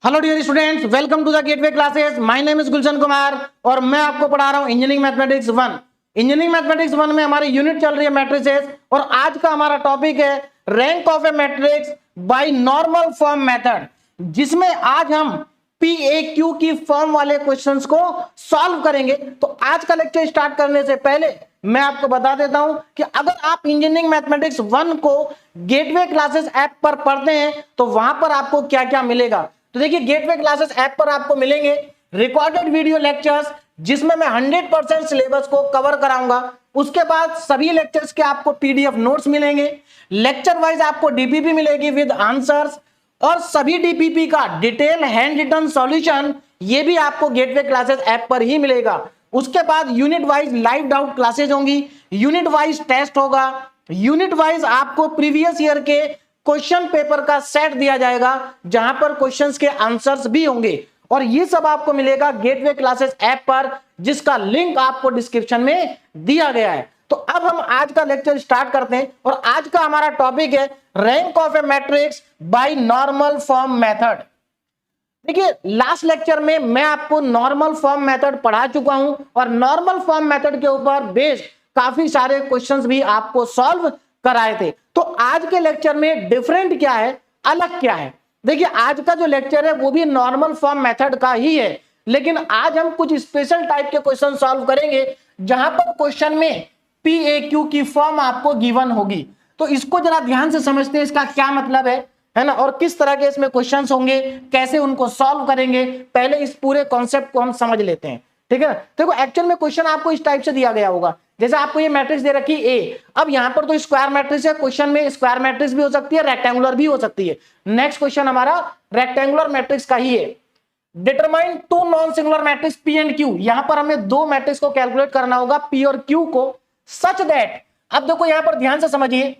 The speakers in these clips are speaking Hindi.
Hello dear students, welcome to the gateway classes. My name is Gulshan Kumar और मैं आपको पढ़ा रहा हूं इंजीनियरिंग मैथमेटिक्स 1। इंजीनियरिंग मैथमेटिक्स 1 में हमारी यूनिट चल रही है मैट्रिसेस और आज का हमारा टॉपिक है rank of A matrix bye normal form method, जिसमें आज हम पीएक्यू की फॉर्म वाले क्वेश्चंस को सॉल्व करेंगे। तो आज का लेक्चर स्टार्ट करने से पहले मैं आपको बता देता हूं कि अगर आप इंजीनियरिंग मैथमेटिक्स 1 को गेटवे क्लासेस ऐप पर पढ़ते हैं तो वहां पर आपको क्या क्या मिलेगा। तो देखिए, गेटवे क्लासेस ऐप पर आपको मिलेंगे रिकॉर्डेड वीडियो लेक्चर्स, जिसमें मैं 100% सिलेबस को कवर कराऊंगा। उसके बाद सभी लेक्चर्स के आपको पीडीएफ नोट्स मिलेंगे, लेक्चर वाइज आपको डीपीपी मिलेगी विद आंसर्स, और सभी डीपीपी का डिटेल हैंड रिटन सॉल्यूशन ये भी आपको गेटवे क्लासेस ऐप पर ही मिलेगा। उसके बाद unit wise live doubt classes होंगी, यूनिट वाइज टेस्ट होगा, यूनिट वाइज आपको प्रीवियस ईयर के क्वेश्चन पेपर का सेट दिया जाएगा जहां पर क्वेश्चंस के आंसर्स भी होंगे, और ये सब आपको मिलेगा गेटवे क्लासेस ऐप पर, जिसका लिंक आपको डिस्क्रिप्शन में दिया गया है। तो अब हम आज का लेक्चर स्टार्ट करते हैं और आज का हमारा टॉपिक है rank of A matrix bye normal form method. देखिए, लास्ट लेक्चर में मैं आपको नॉर्मल फॉर्म मेथड पढ़ा चुका हूं और नॉर्मल फॉर्म मेथड के ऊपर बेस्ड काफी सारे क्वेश्चंस भी आपको सॉल्व कराए थे। तो आज के लेक्चर में डिफरेंट क्या है, अलग क्या है। देखिए, आज का जो लेक्चर है वो भी नॉर्मल फॉर्म मेथड का ही है, लेकिन आज हम कुछ स्पेशल टाइप के क्वेश्चन सॉल्व करेंगे जहां पर क्वेश्चन में पीएक्यू की फॉर्म आपको गिवन होगी। तो इसको जरा ध्यान से समझते हैं, इसका क्या मतलब है ना, और किस तरह के इसमें क्वेश्चंस होंगे, कैसे उनको सॉल्व करेंगे। पहले इस पूरे कॉन्सेप्ट को हम समझ लेते हैं, ठीक है। देखो, एक्चुअल में क्वेश्चन आपको इस टाइप से दिया गया होगा, जैसे आपको ये मैट्रिक्स दे रखी ए। अब यहां पर तो स्क्वायर मैट्रिक्स है, क्वेश्चन में स्क्वायर मैट्रिक्स भी हो सकती है, रेक्टेंगुलर भी हो सकती है। नेक्स्ट क्वेश्चन हमारा रेक्टेंगुलर मैट्रिक्स का ही है। Determine two non singular matrix P and q. यहां पर हमें दो मैट्रिक्स को कैलकुलेट करना होगा, पी और क्यू को, सच दैट। अब देखो यहां पर ध्यान से समझिए,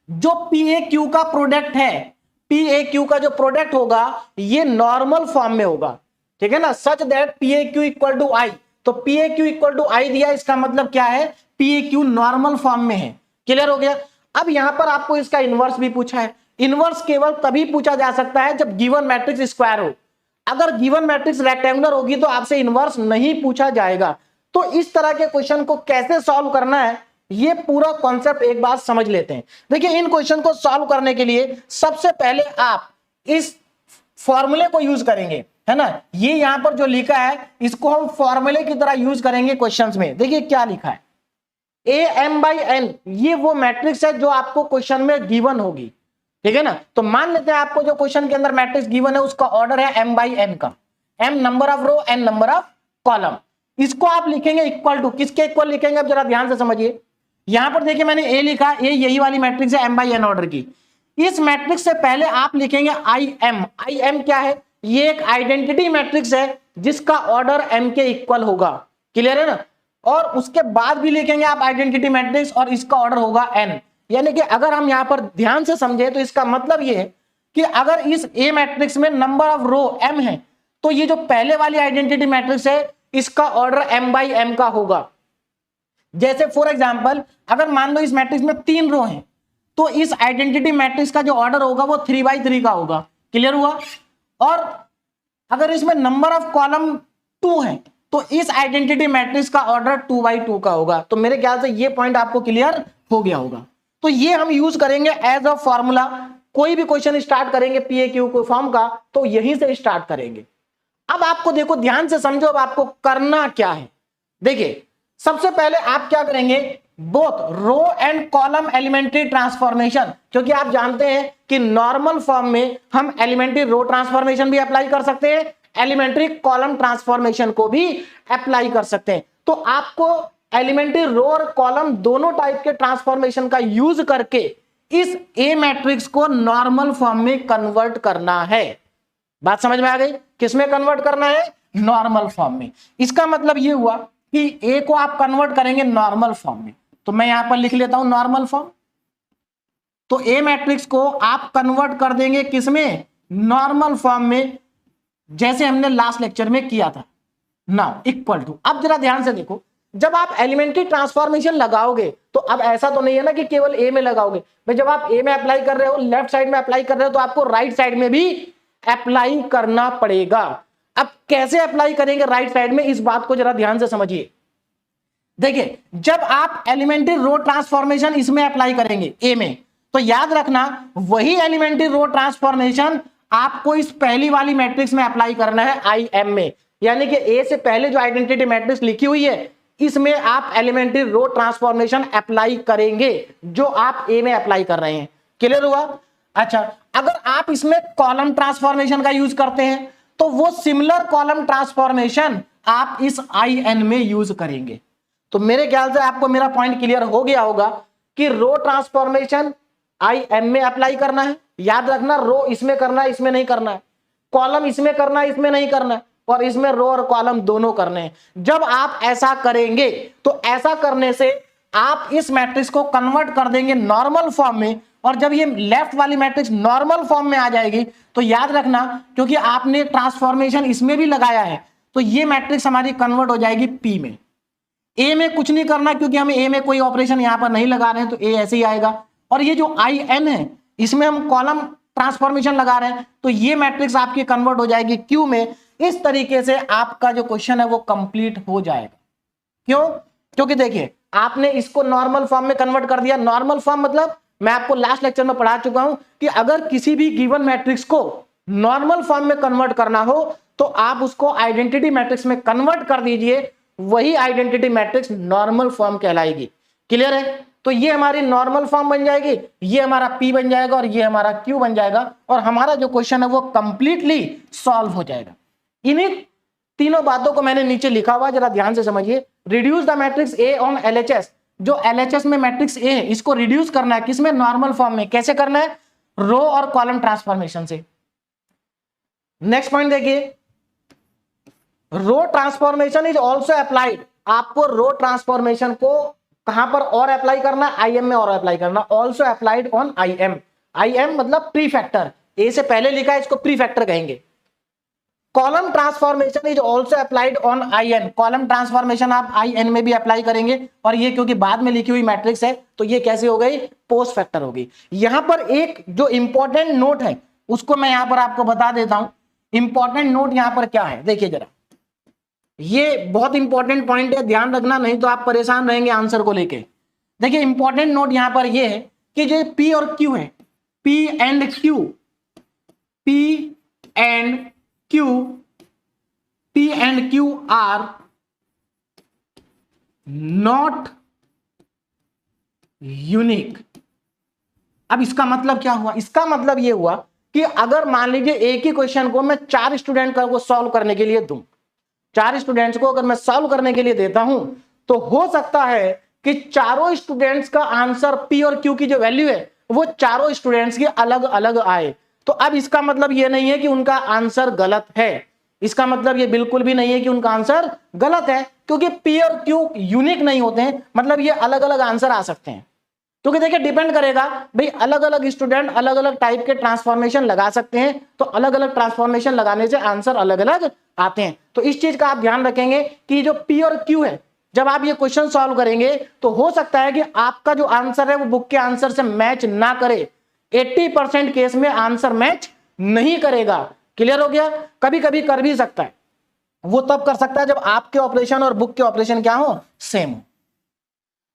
जो पीएक्यू का प्रोडक्ट है, पीएक्यू का जो प्रोडक्ट होगा ये नॉर्मल फॉर्म में होगा, ठीक है ना। सच दैट पीएक्यू इक्वल टू आई, तो पीएक्यू इक्वल टू आई दिया, इसका मतलब क्या है, पीएक्यू नॉर्मल फॉर्म में है। क्लियर हो गया। अब यहां पर आपको इसका इनवर्स भी पूछा है। इनवर्स केवल तभी पूछा जा सकता है जब गिवन मैट्रिक्स स्क्वायर हो। अगर गिवन मैट्रिक्स रेक्टेंगुलर होगी तो आपसे इनवर्स नहीं पूछा जाएगा। तो इस तरह के क्वेश्चन को कैसे सॉल्व करना है, ये पूरा कॉन्सेप्ट एक बार समझ लेते हैं। देखिए, इन क्वेश्चन को सॉल्व करने के लिए सबसे पहले आप इस फॉर्मूले को यूज करेंगे, है ना। ये यहां पर जो लिखा है इसको हम फॉर्मूले की तरह यूज करेंगे क्वेश्चंस में। देखिए क्या लिखा है, ए एम बाई एन, ये वो मैट्रिक्स है जो आपको क्वेश्चन में गिवन होगी, ठीक है ना। तो मान लेते हैं आपको जो क्वेश्चन के अंदर मैट्रिक्स गिवन है उसका ऑर्डर है एम बाई एन का, m number of row, n number of column. इसको आप लिखेंगे इक्वल टू, किसके इक्वल लिखेंगे, अब जरा ध्यान से समझिए। यहां पर देखिए मैंने ए लिखा, ए यही वाली मैट्रिक्स है एम बाई एन ऑर्डर की। इस मैट्रिक्स से पहले आप लिखेंगे आई एम। आई एम क्या है, ये एक आइडेंटिटी मैट्रिक्स है जिसका ऑर्डर एम के इक्वल होगा। क्लियर है ना। और उसके बाद भी लिखेंगे आप आइडेंटिटी मैट्रिक्स और इसका ऑर्डर होगा एन। यानी कि अगर हम यहां पर ध्यान से समझे तो इसका मतलब ये है कि अगर इस ए मैट्रिक्स में नंबर ऑफ रो एम है तो ये जो पहले वाली आइडेंटिटी मैट्रिक्स है इसका ऑर्डर एम बाई एम का होगा। जैसे फॉर एग्जांपल, अगर मान लो इस मैट्रिक्स में 3 रो हैं तो इस आइडेंटिटी मैट्रिक्स का जो ऑर्डर होगा वो 3x3 का होगा। क्लियर हुआ। और अगर इसमें नंबर ऑफ कॉलम 2 है तो इस आइडेंटिटी मैट्रिक्स का ऑर्डर 2x2 का होगा। तो मेरे ख्याल से ये पॉइंट आपको क्लियर हो गया होगा। तो ये हम यूज करेंगे एज अ फॉर्मूला। कोई भी क्वेश्चन स्टार्ट करेंगे पीएक्यू को फॉर्म का तो यहीं से स्टार्ट करेंगे। अब आपको देखो, ध्यान से समझो, अब आपको करना क्या है। देखिए, सबसे पहले आप क्या करेंगे, both row and column elementary transformation, क्योंकि आप जानते हैं कि नॉर्मल फॉर्म में हम एलिमेंट्री रो ट्रांसफॉर्मेशन भी अप्लाई कर सकते हैं, एलिमेंट्री कॉलम ट्रांसफॉर्मेशन को भी अप्लाई कर सकते हैं। तो आपको एलिमेंट्री रो और कॉलम दोनों टाइप के ट्रांसफॉर्मेशन का यूज करके इस ए मैट्रिक्स को नॉर्मल फॉर्म में कन्वर्ट करना है। बात समझ में आ गई, किसमें कन्वर्ट करना है, नॉर्मल फॉर्म में। इसका मतलब ये हुआ कि ए को आप कन्वर्ट करेंगे नॉर्मल फॉर्म में। तो मैं यहां पर लिख लेता हूं नॉर्मल फॉर्म। तो ए मैट्रिक्स को आप कन्वर्ट कर देंगे किसमें, नॉर्मल फॉर्म में, जैसे हमने लास्ट लेक्चर में किया था। नाउ इक्वल टू, अब जरा ध्यान से देखो, जब आप एलिमेंट्री ट्रांसफॉर्मेशन लगाओगे तो अब ऐसा तो नहीं है ना कि केवल ए में लगाओगे भाई। जब आप ए में अप्लाई कर रहे हो, लेफ्ट साइड में अप्लाई कर रहे हो, तो आपको राइट साइड में भी अप्लाई करना पड़ेगा। अब कैसे अप्लाई करेंगे राइट साइड में, इस बात को जरा ध्यान से समझिए। देखिए, जब आप एलिमेंट्री रो ट्रांसफॉर्मेशन इसमें अप्लाई करेंगे ए में, तो याद रखना वही एलिमेंट्री रो ट्रांसफॉर्मेशन आपको इस पहली वाली मैट्रिक्स में अप्लाई करना है आई एम में। यानी कि ए से पहले जो आइडेंटिटी मैट्रिक्स लिखी हुई है इसमें आप एलिमेंट्री रो ट्रांसफॉर्मेशन अप्लाई करेंगे जो आप ए में अप्लाई कर रहे हैं। क्लियर हुआ? अच्छा, अगर आप इसमें कॉलम ट्रांसफॉर्मेशन का यूज करते हैं तो वो सिमिलर कॉलम ट्रांसफॉर्मेशन आप इस आई एन में यूज करेंगे। तो मेरे ख्याल से आपको मेरा पॉइंट क्लियर हो गया होगा कि रो ट्रांसफॉर्मेशन आई एम में अप्लाई करना है। याद रखना, रो इसमें करना है, इसमें नहीं करना है। कॉलम इसमें करना है, इसमें नहीं करना है। और इसमें रो और कॉलम दोनों करने हैं। जब आप ऐसा करेंगे तो ऐसा करने से आप इस मैट्रिक्स को कन्वर्ट कर देंगे नॉर्मल फॉर्म में। और जब ये लेफ्ट वाली मैट्रिक्स नॉर्मल फॉर्म में आ जाएगी तो याद रखना, क्योंकि आपने ट्रांसफॉर्मेशन इसमें भी लगाया है, तो ये मैट्रिक्स हमारी कन्वर्ट हो जाएगी पी में। ए में कुछ नहीं करना क्योंकि हम ए में कोई ऑपरेशन यहां पर नहीं लगा रहे हैं, तो ए ऐसे ही आएगा। और ये जो आई एन है इसमें हम कॉलम ट्रांसफॉर्मेशन लगा रहे हैं, तो ये मैट्रिक्स आपकी कन्वर्ट हो जाएगी क्यू में। इस तरीके से आपका जो क्वेश्चन है वो कंप्लीट हो जाएगा। क्यों? क्योंकि देखिए, आपने इसको नॉर्मल फॉर्म में कन्वर्ट कर दिया। नॉर्मल फॉर्म मतलब मैं आपको लास्ट लेक्चर में पढ़ा चुका हूं कि अगर किसी भी गिवन मैट्रिक्स को नॉर्मल फॉर्म में कन्वर्ट करना हो तो आप उसको आइडेंटिटी मैट्रिक्स में कन्वर्ट कर दीजिए, वही आइडेंटिटी मैट्रिक्स नॉर्मल फॉर्म कहलाएगी। क्लियर है? तो ये हमारी नॉर्मल फॉर्म बन जाएगी, ये हमारा पी बन जाएगा और ये हमारा क्यू बन जाएगा, और हमारा जो क्वेश्चन है वो कंप्लीटली सॉल्व हो जाएगा। इन्हीं तीनों बातों को मैंने नीचे लिखा हुआ, जरा ध्यान से समझिए। Reduce the matrix A on LHS. जो एलएचएस में मैट्रिक्स ए है इसको रिड्यूस करना है किसमें? नॉर्मल फॉर्म में। कैसे करना है? रो और कॉलम ट्रांसफॉर्मेशन से। नेक्स्ट पॉइंट देखिए, रो ट्रांसफॉर्मेशन इज ऑल्सो अप्लाइड। आपको रो ट्रांसफॉर्मेशन को कहां पर और अप्लाई करना है? आई एम में और अप्लाई करना। Also applied on I M. I M मतलब प्री फैक्टर, ए से पहले लिखा है इसको प्री फैक्टर कहेंगे। Column transformation is also applied on I N. Column transformation आप आई एन में भी अप्लाई करेंगे, और ये क्योंकि बाद में लिखी हुई मैट्रिक्स है तो ये कैसे हो गई? पोस्ट फैक्टर हो गई। यहां पर एक जो इंपॉर्टेंट नोट है उसको मैं यहां पर आपको बता देता हूं। इंपॉर्टेंट नोट यहां पर क्या है देखिए जरा, ये बहुत इंपॉर्टेंट पॉइंट है, ध्यान रखना, नहीं तो आप परेशान रहेंगे आंसर को लेके। देखिए, इंपॉर्टेंट नोट यहां पर ये है कि जो पी और क्यू है, P and Q, P and Q R not unique. अब इसका मतलब क्या हुआ? इसका मतलब यह हुआ कि अगर मान लीजिए एक ही क्वेश्चन को मैं 4 स्टूडेंट को सॉल्व करने के लिए दूं, 4 स्टूडेंट्स को अगर मैं सॉल्व करने के लिए देता हूं, तो हो सकता है कि चारों स्टूडेंट्स का आंसर पी और क्यू की जो वैल्यू है वो चारों स्टूडेंट्स की अलग अलग आए। तो अब इसका मतलब ये नहीं है कि उनका आंसर गलत है, इसका मतलब ये बिल्कुल भी नहीं है कि उनका आंसर गलत है, क्योंकि पी और क्यू यूनिक नहीं होते हैं, मतलब ये अलग अलग आंसर आ सकते हैं। क्योंकि देखिए, डिपेंड करेगा भाई, अलग अलग स्टूडेंट अलग अलग टाइप के ट्रांसफॉर्मेशन लगा सकते हैं, तो अलग अलग ट्रांसफॉर्मेशन लगाने से आंसर अलग अलग आते हैं। तो इस चीज का आप ध्यान रखेंगे कि जो पी और क्यू है, जब आप ये क्वेश्चन सॉल्व करेंगे तो हो सकता है कि आपका जो आंसर है वो बुक के आंसर से मैच ना करे। 80% केस में आंसर मैच नहीं करेगा। क्लियर हो गया? कभी कभी कर भी सकता है, वो तब कर सकता है जब आपके ऑपरेशन और बुक के ऑपरेशन क्या हो? सेम हो।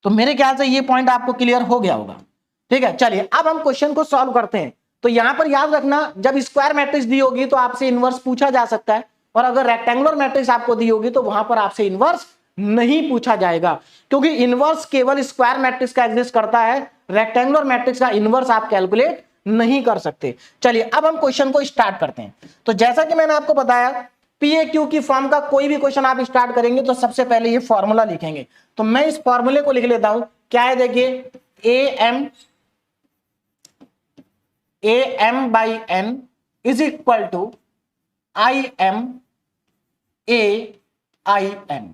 तो मेरे ख्याल से ये पॉइंट आपको क्लियर हो गया होगा। ठीक है, चलिए अब हम क्वेश्चन को सॉल्व करते हैं। तो यहां पर याद रखना, जब स्क्वायर मैट्रिक्स दी होगी तो आपसे इनवर्स पूछा जा सकता है, और अगर रेक्टेंगुलर मैट्रिक्स आपको दी होगी तो वहां पर आपसे इनवर्स नहीं पूछा जाएगा, क्योंकि इनवर्स केवल स्क्वायर मैट्रिक्स का एग्जिस्ट करता है, रेक्टेंगुलर मैट्रिक्स का इनवर्स आप कैलकुलेट नहीं कर सकते। चलिए अब हम क्वेश्चन को स्टार्ट करते हैं। तो जैसा कि मैंने आपको बताया, पी ए क्यू की फॉर्म का कोई भी क्वेश्चन आप स्टार्ट करेंगे तो सबसे पहले ये फॉर्मूला लिखेंगे। तो मैं इस फॉर्मूले को लिख लेता हूं। क्या है? देखिए, A M by N is equal to I M A I N.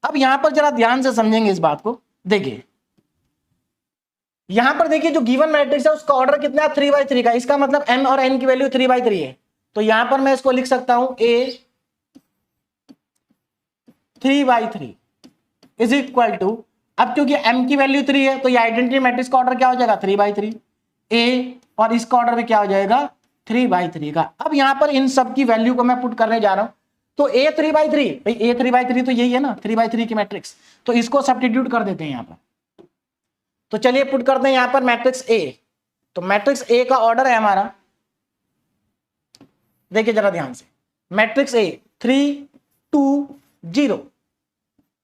अब यहां पर जरा ध्यान से समझेंगे इस बात को। देखिए, यहां पर देखिए जो गिवन मैट्रिक्स है उसका ऑर्डर कितना है? 3/3 का। इसका मतलब m और n की वैल्यू 3/3 है। तो यहां पर मैं इसको लिख सकता हूं a 3/3 इज इक्वल टू, अब क्योंकि m की वैल्यू 3 है तो ये आइडेंटिटी मैट्रिक्स का ऑर्डर क्या हो जाएगा? 3/3। a और इसका ऑर्डर भी क्या हो जाएगा? 3/3 का। अब यहां पर इन सब की वैल्यू को मैं पुट करने जा रहा हूं। तो A 3/3, भाई A 3/3 तो यही है ना 3/3 की मैट्रिक्स, तो इसको सब्स्टिट्यूट कर देते हैं यहां पर। तो चलिए पुट करते हैं यहां पर मैट्रिक्स A। तो मैट्रिक्स A का ऑर्डर है हमारा, देखिए जरा ध्यान से, मैट्रिक्स A 3 2 0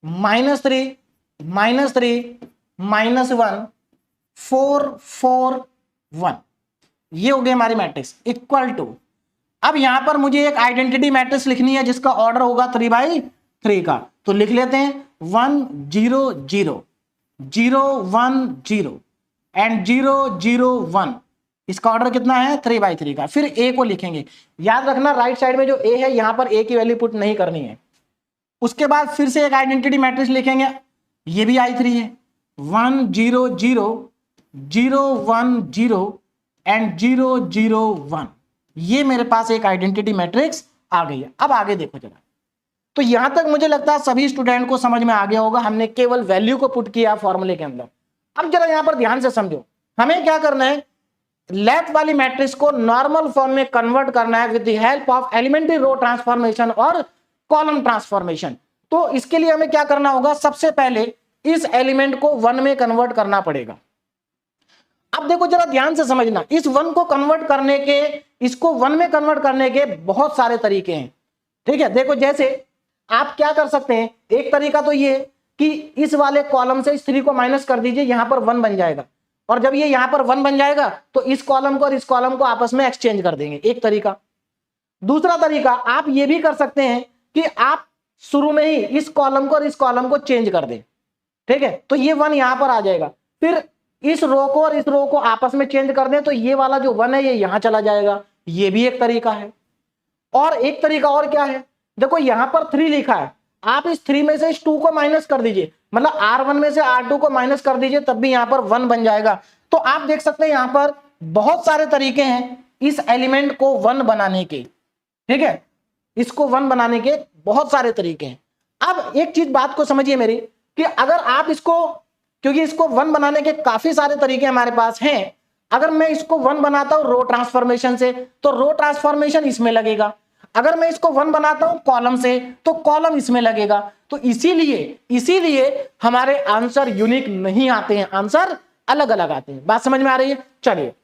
-3 -3 -1 4 4 1, ये हो गई हमारी मैट्रिक्स इक्वल टू। अब यहां पर मुझे एक आइडेंटिटी मैट्रिक्स लिखनी है जिसका ऑर्डर होगा 3/3 का, तो लिख लेते हैं 1 0 0 0 1 0 एंड 0 0 1। इसका ऑर्डर कितना है 3/3 का। फिर A को लिखेंगे, याद रखना राइट साइड में जो A है यहां पर A की वैल्यू पुट नहीं करनी है। उसके बाद फिर से एक आइडेंटिटी मैट्रिक्स लिखेंगे, ये भी I3 है, 1 0 0 0 1 0 एंड 0 0 1। ये मेरे पास एक आइडेंटिटी मैट्रिक्स आ गई है। अब आगे देखो जरा, तो यहां तक मुझे लगता है सभी स्टूडेंट को समझ में आ गया होगा, हमने केवल वैल्यू को पुट किया फॉर्मूले के अंदर। अब जरा यहां पर ध्यान से समझो, हमें क्या करना है, लेफ्ट वाली मैट्रिक्स को नॉर्मल फॉर्म में कन्वर्ट करना है with the help of elementary row transformation और कॉलम ट्रांसफॉर्मेशन। तो इसके लिए हमें क्या करना होगा, सबसे पहले इस एलिमेंट को 1 में कन्वर्ट करना पड़ेगा। अब देखो जरा ध्यान से समझना, इस 1 को कन्वर्ट करने के, इसको 1 में कन्वर्ट करने के बहुत सारे तरीके हैं, ठीक है। देखो जैसे आप क्या कर सकते हैं, एक तरीका तो ये कि इस वाले कॉलम से इस 3 को माइनस कर दीजिए, यहां पर 1 बन जाएगा, और जब ये यहां पर 1 बन जाएगा तो इस कॉलम को और इस कॉलम को आपस में एक्सचेंज कर देंगे, एक तरीका। दूसरा तरीका आप ये भी कर सकते हैं कि आप शुरू में ही इस कॉलम को और इस कॉलम को चेंज कर दें, ठीक है, तो ये 1 यहां पर आ जाएगा। फिर इस रो को और इस रो को आपस में चेंज कर दें तो ये वाला जो 1 है ये यहां चला जाएगा, ये भी एक तरीका है। और एक तरीका और क्या है, देखो यहां पर 3 लिखा है, आप इस 3 में से इस 2 को माइनस कर दीजिए, मतलब R1 में से R2 को माइनस कर दीजिए, तब भी यहां पर 1 बन जाएगा। तो आप देख सकते हैं यहां पर बहुत सारे तरीके हैं इस एलिमेंट को 1 बनाने के, ठीक है, इसको 1 बनाने के बहुत सारे तरीके हैं। अब एक चीज बात को समझिए मेरी, कि अगर आप इसको, क्योंकि इसको 1 बनाने के काफी सारे तरीके हमारे पास हैं, अगर मैं इसको 1 बनाता हूं रो ट्रांसफॉर्मेशन से तो रो ट्रांसफॉर्मेशन इसमें लगेगा, अगर मैं इसको 1 बनाता हूं कॉलम से तो कॉलम इसमें लगेगा। तो इसीलिए हमारे आंसर यूनिक नहीं आते हैं, आंसर अलग अलग आते हैं। बात समझ में आ रही है? चलिए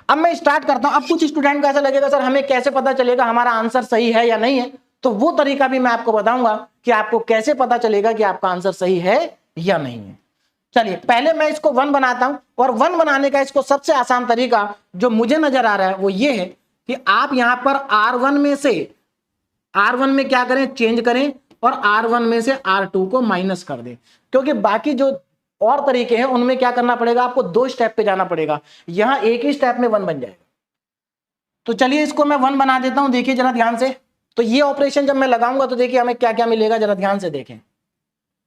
अब मैं स्टार्ट करता हूं। अब कुछ स्टूडेंट को ऐसा लगेगा सर हमें कैसे पता चलेगा हमारा आंसर सही है या नहीं है, तो वो तरीका भी मैं आपको बताऊंगा कि आपको कैसे पता चलेगा कि आपका आंसर सही है या नहीं है। चलिए पहले मैं इसको 1 बनाता हूं, और 1 बनाने का इसको सबसे आसान तरीका जो मुझे नजर आ रहा है वो ये है कि आप यहां पर R1 में से R1 में क्या करें, चेंज करें, और R1 में से R2 को माइनस कर दें, क्योंकि बाकी जो और तरीके हैं उनमें क्या करना पड़ेगा, आपको 2 स्टेप पे जाना पड़ेगा, यहां एक ही स्टेप में 1 बन जाएगा। तो चलिए इसको मैं 1 बना देता हूं, देखिए जरा ध्यान से। तो ये ऑपरेशन जब मैं लगाऊंगा तो देखिए हमें क्या क्या मिलेगा, जरा ध्यान से देखें।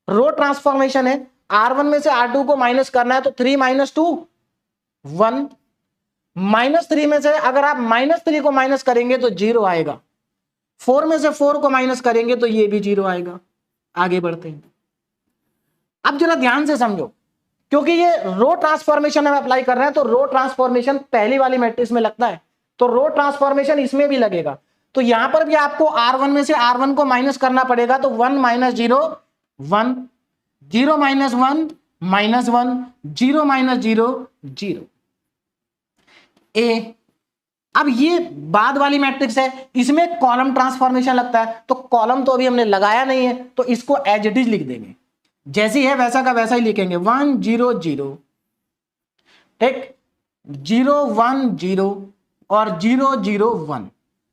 रो ट्रांसफॉर्मेशन है, R1 में से R2 को माइनस करना है, तो 3 - 2 1, -3 में से अगर आप -3 को माइनस करेंगे तो 0 आएगा, 4 में से 4 को माइनस करेंगे तो ये भी 0 आएगा। आगे बढ़ते हैं, अब जरा ध्यान से समझो, क्योंकि ये रो ट्रांसफॉर्मेशन हम अप्लाई कर रहे हैं, तो रो ट्रांसफॉर्मेशन पहली वाली मैट्रिक्स में लगता है, तो रो ट्रांसफॉर्मेशन इसमें भी लगेगा। तो यहां पर भी आपको R1 में से R1 को माइनस करना पड़ेगा, तो 1 - 0 1 0 -1 -1 0 -0 0 ए। अब ये बाद वाली मैट्रिक्स है, इसमें कॉलम ट्रांसफॉर्मेशन लगता है, तो कॉलम तो अभी हमने लगाया नहीं है, तो इसको एज इट इज लिख देंगे, जैसी है वैसा का वैसा ही लिखेंगे, 1 0 0, ठीक, 0 1 0 और 0 0 1।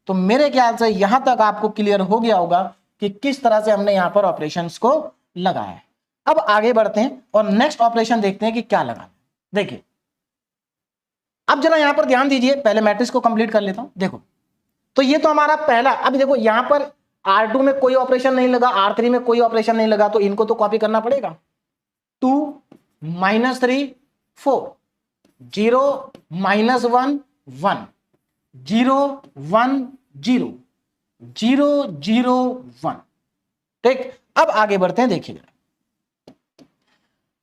तो मेरे ख्याल से यहां तक आपको क्लियर हो गया होगा कि किस तरह से हमने यहां पर ऑपरेशंस को लगाया है। अब आगे बढ़ते हैं और नेक्स्ट ऑपरेशन देखते हैं कि क्या लगाना। देखिए अब जरा यहां पर ध्यान दीजिए, पहले मैट्रिक्स को कंप्लीट कर लेता हूं। देखो तो ये तो हमारा पहला, अब देखो यहां पर R2 में कोई ऑपरेशन नहीं लगा, R3 में कोई ऑपरेशन नहीं लगा, तो इनको तो कॉपी करना पड़ेगा। 2 -3 4 0 -1 1 0 1 0 0 0 1, ठीक। अब आगे बढ़ते हैं, देखिए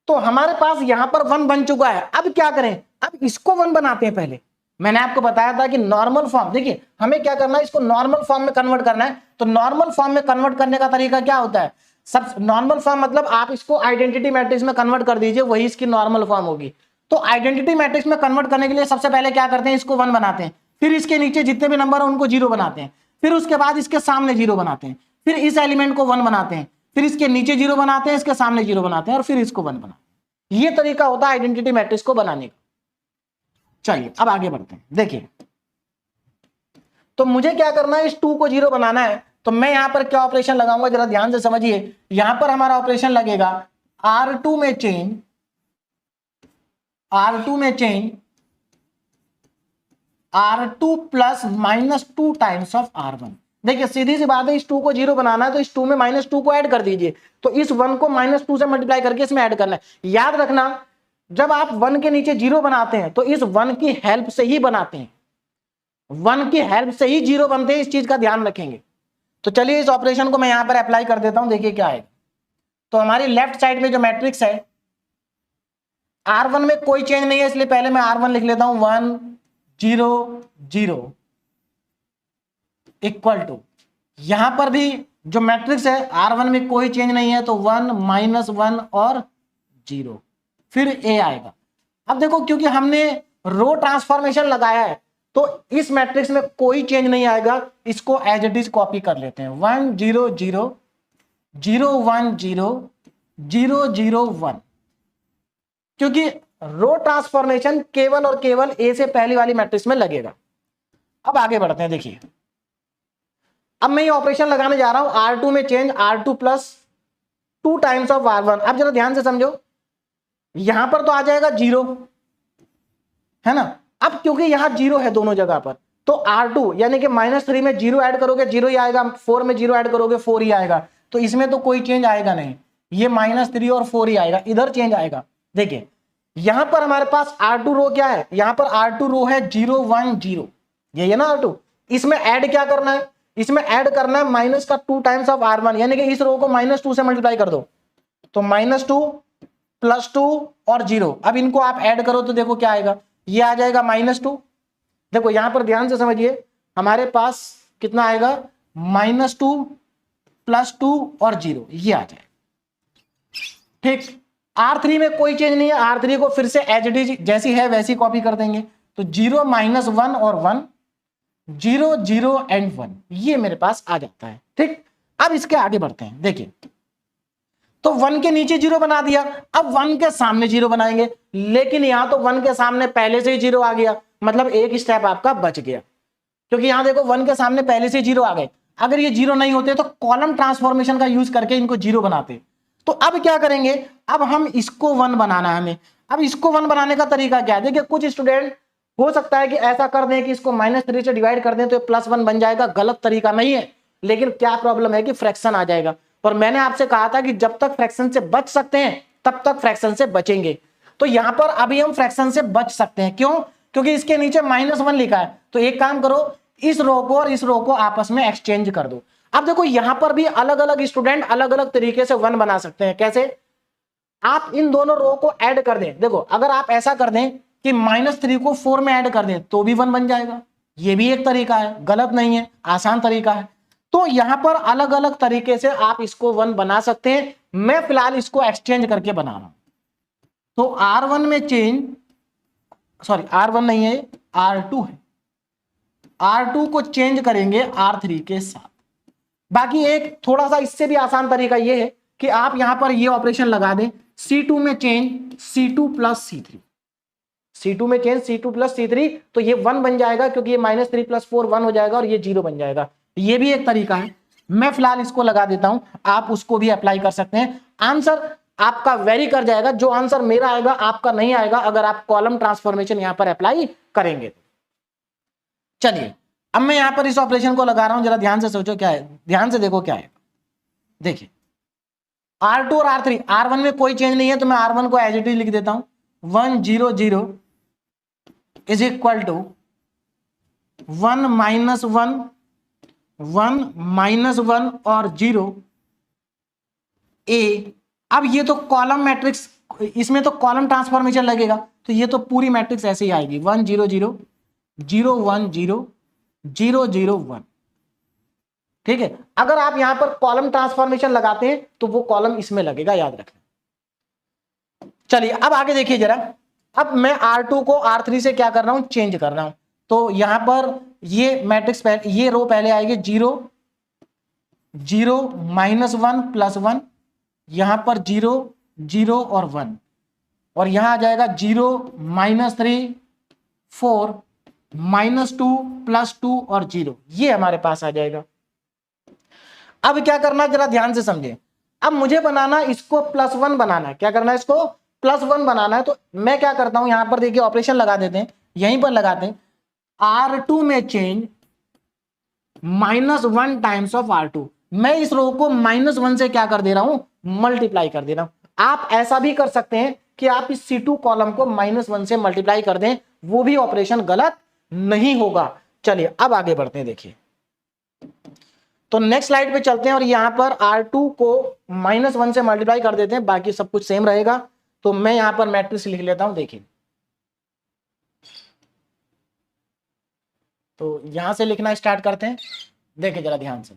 तो हमारे पास यहां पर 1 बन चुका है। अब क्या करें, अब इसको 1 बनाते हैं पहले। मैंने आपको बताया था कि नॉर्मल फॉर्म, देखिए हमें क्या करना है, इसको नॉर्मल फॉर्म में कन्वर्ट करना है। तो नॉर्मल फॉर्म में कन्वर्ट करने का तरीका क्या होता है, सब नॉर्मल फॉर्म मतलब आप इसको आइडेंटिटी मैट्रिक्स में कन्वर्ट कर दीजिए, वही इसकी नॉर्मल फॉर्म होगी। तो आइडेंटिटी मैट्रिक्स में कन्वर्ट करने के लिए सबसे पहले क्या करते हैं, इसको 1 बनाते हैं, फिर इसके नीचे जितने भी नंबर है उनको 0 बनाते हैं, फिर उसके बाद इसके सामने 0 बनाते हैं, फिर इस एलिमेंट को 1 बनाते हैं, फिर इसके नीचे 0 बनाते हैं, इसके सामने 0 बनाते हैं और फिर इसको 1 बनाते हैं। ये तरीका होता है आइडेंटिटी मैट्रिक्स को बनाने का। चलिए अब आगे बढ़ते हैं। देखिए तो मुझे क्या करना है, इस 2 को 0 बनाना है, तो मैं यहां पर क्या ऑपरेशन लगाऊंगा, जरा ध्यान से समझिए। यहां पर हमारा ऑपरेशन लगेगा R2 में चेंज, R2 में change R2 plus -2 times of R1। देखिए सीधी सी बात है, इस 2 को 0 बनाना है तो इस 2 में -2 को ऐड कर दीजिए, तो इस 1 को -2 से मल्टीप्लाई करके इसमें ऐड करना है। याद रखना जब आप 1 के नीचे 0 बनाते हैं तो इस 1 की हेल्प से ही बनाते हैं, 1 की हेल्प से ही 0 बनते हैं, इस चीज का ध्यान रखेंगे। तो चलिए इस ऑपरेशन को मैं यहां पर अप्लाई कर देता हूं, देखिए क्या आएगा। तो हमारी लेफ्ट साइड में जो मैट्रिक्स है, R1 में कोई चेंज नहीं है, इसलिए पहले मैं R1 लिख लेता हूं 1 0 0 इक्वल टू, यहां पर भी जो मैट्रिक्स है R1 में कोई चेंज नहीं है, तो 1 -1 और 0, फिर A आएगा। अब देखो क्योंकि हमने रो ट्रांसफॉर्मेशन लगाया है तो इस मैट्रिक्स में कोई चेंज नहीं आएगा, इसको एज इट इज कॉपी कर लेते हैं। 1 0 0 0 1 0 0 0 1, क्योंकि रो ट्रांसफॉर्मेशन केवल और केवल ए से पहली वाली मैट्रिक्स में लगेगा। अब आगे बढ़ते हैं। देखिए अब मैं ये ऑपरेशन लगाने जा रहा हूं, R2 में change R2 plus 2 times of R1। अब जरा ध्यान से समझो, यहां पर तो आ जाएगा 0, है ना। अब क्योंकि यहां 0 है दोनों जगह पर, तो R2 यानी कि -3 में 0 ऐड करोगे 0 ही आएगा, 4 में 0 ऐड करोगे 4 ही आएगा, तो इसमें तो कोई चेंज आएगा नहीं, ये -3 और 4 ही आएगा, इधर चेंज आएगा। देखिए यहां पर हमारे पास R2 रो क्या है, यहां पर R2 रो है 0 1 0, ये है ना R2। इसमें ऐड क्या करना है, इसमें ऐड करना है माइनस का 2 टाइम्स ऑफ R1, यानी कि इस रो को -2 से मल्टीप्लाई कर दो, तो -2 +2 और 0। अब इनको आप ऐड करो तो देखो क्या आएगा, ये आ जाएगा -2। देखो यहां पर ध्यान से समझिए, हमारे पास कितना आएगा, -2 +2 और 0, ये आ जाएगा। ठीक, R3 में कोई चेंज नहीं है, R3 को फिर से एज इट इज जैसी है वैसी कॉपी कर देंगे, तो 0 -1 और 1, 0 0 एंड 1, ये मेरे पास आ जाता है। ठीक, अब इसके आगे बढ़ते हैं। देखिए तो 1 के नीचे 0 बना दिया, अब 1 के सामने 0 बनाएंगे, लेकिन यहां तो 1 के सामने पहले से ही 0 आ गया, मतलब एक स्टेप आपका बच गया, क्योंकि यहां देखो 1 के सामने पहले से 0 आ गए। अगर ये 0 नहीं होते तो कॉलम ट्रांसफॉर्मेशन का यूज करके इनको 0 बनाते। तो अब क्या करेंगे, अब हम इसको 1 बनाना है हमें। अब इसको 1 बनाने का तरीका क्या है, देखिए कुछ स्टूडेंट हो सकता है कि ऐसा कर दें कि इसको -3 से डिवाइड कर दें तो +1 बन जाएगा, गलत तरीका नहीं है, लेकिन क्या प्रॉब्लम है कि फ्रैक्शन आ जाएगा। और मैंने आपसे कहा था कि जब तक फ्रैक्शन से बच सकते हैं तब तक फ्रैक्शन से बचेंगे, तो यहां पर अभी हम फ्रैक्शन से बच सकते हैं। क्यों, क्योंकि इसके नीचे -1 लिखा है, तो एक काम करो, इस रो को और इस रो को आपस में एक्सचेंज कर दो। अब देखो यहां पर भी अलग अलग स्टूडेंट अलग अलग तरीके से 1 बना सकते हैं। कैसे, आप इन दोनों रो को ऐड कर दें। देखो अगर आप ऐसा कर दें कि -3 को 4 में ऐड कर दें तो भी 1 बन जाएगा, ये भी एक तरीका है, गलत नहीं है, आसान तरीका है। तो यहां पर अलग अलग तरीके से आप इसको 1 बना सकते हैं। मैं फिलहाल इसको एक्सचेंज करके बना रहा हूं, तो R1 में चेंज, सॉरी R1 नहीं है, R2 है, R2 को चेंज करेंगे R3 के साथ। बाकी एक थोड़ा सा इससे भी आसान तरीका ये है कि आप यहां पर ये ऑपरेशन लगा दें, C2 में चेंज C2 + C3, C2 में चेंज C2 + C3, तो ये 1 बन जाएगा, क्योंकि ये -3 + 4 1 हो जाएगा और ये 0 बन जाएगा। ये भी एक तरीका है, मैं फिलहाल इसको लगा देता हूं, आप उसको भी अप्लाई कर सकते हैं। आंसर आपका वेरी कर जाएगा, जो आंसर मेरा आएगा आपका नहीं आएगा अगर आप कॉलम ट्रांसफॉर्मेशन यहां पर अप्लाई करेंगे। चलिए अब मैं यहां पर इस ऑपरेशन को लगा रहा हूं, जरा ध्यान से सोचो क्या है, ध्यान से देखो क्या है। देखिए R2 और R3, R1 में कोई चेंज नहीं है तो मैं R1 को एज इट इज लिख देता हूं, 1 0 0 इज इक्वल टू 1 -1 1 -1 और 0 A। अब ये तो कॉलम मैट्रिक्स, इसमें तो कॉलम ट्रांसफॉर्मेशन लगेगा, तो ये तो पूरी मैट्रिक्स ऐसे ही आएगी, 1 0 0 0 1 0 0 0 1। ठीक है, अगर आप यहां पर कॉलम ट्रांसफॉर्मेशन लगाते हैं तो वो कॉलम इसमें लगेगा, याद रखना। चलिए अब आगे देखिए जरा, अब मैं R2 को R3 से क्या कर रहा हूं, चेंज कर रहा हूं। तो यहां पर ये मैट्रिक्स ये रो पहले आएगी 0 0 -1 +1, यहां पर 0 0 और 1, और यहां आ जाएगा 0 -3 4 -2 +2 और 0, ये हमारे पास आ जाएगा। अब क्या करना है जरा ध्यान से समझे, अब मुझे बनाना इसको +1 बनाना है। क्या करना है, इसको +1 बनाना है। तो मैं क्या करता हूं, यहां पर देखिए ऑपरेशन लगा देते हैं, यहीं पर लगाते हैं, R2 में चेंज -1 टाइम्स ऑफ R2। मैं इस रो को -1 से क्या कर दे रहा हूं, मल्टीप्लाई कर दे रहा हूं। आप ऐसा भी कर सकते हैं कि आप इस C2 कॉलम को -1 से मल्टीप्लाई कर दें, वो भी ऑपरेशन गलत नहीं होगा। चलिए अब आगे बढ़ते हैं, देखिए तो नेक्स्ट स्लाइड पे चलते हैं और यहां पर R2 को -1 से मल्टीप्लाई कर देते हैं, बाकी सब कुछ सेम रहेगा। तो मैं यहां पर मैट्रिक्स लिख लेता हूं, देखिए तो यहां से लिखना स्टार्ट करते हैं। देखिए जरा ध्यान से,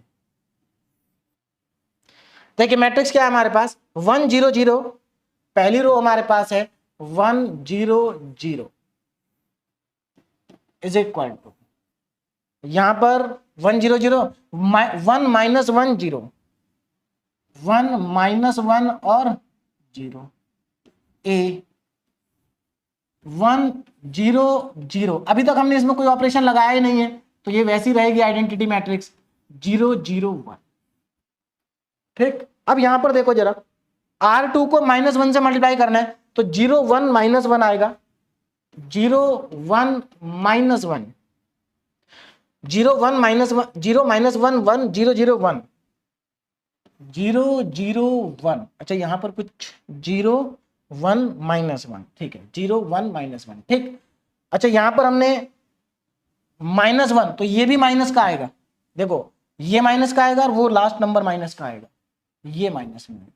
देखिए मैट्रिक्स क्या है हमारे पास, 1 0 0, पहली रो हमारे पास है 1 0 0 इज इक्वल टू, यहां पर 1 0 0 1 -1 0 1 -1 और 0 A 1 0 0। अभी तक हमने इसमें कोई ऑपरेशन लगाया ही नहीं है, तो ये वैसी रहेगी आइडेंटिटी मैट्रिक्स 0 0 1। ठीक, अब यहां पर देखो जरा, R2 को -1 से मल्टीप्लाई करना है, तो 0 1 -1 आएगा, 0 1 -1 0 1 -1 0 -1 1 0 0 1 0 0 1। अच्छा यहां पर कुछ 0 1 -1, ठीक है 0 1 -1, ठीक। अच्छा यहां पर हमने -1, तो ये भी माइनस का आएगा, देखो ये माइनस का आएगा और वो लास्ट नंबर माइनस का आएगा, ये माइनस में।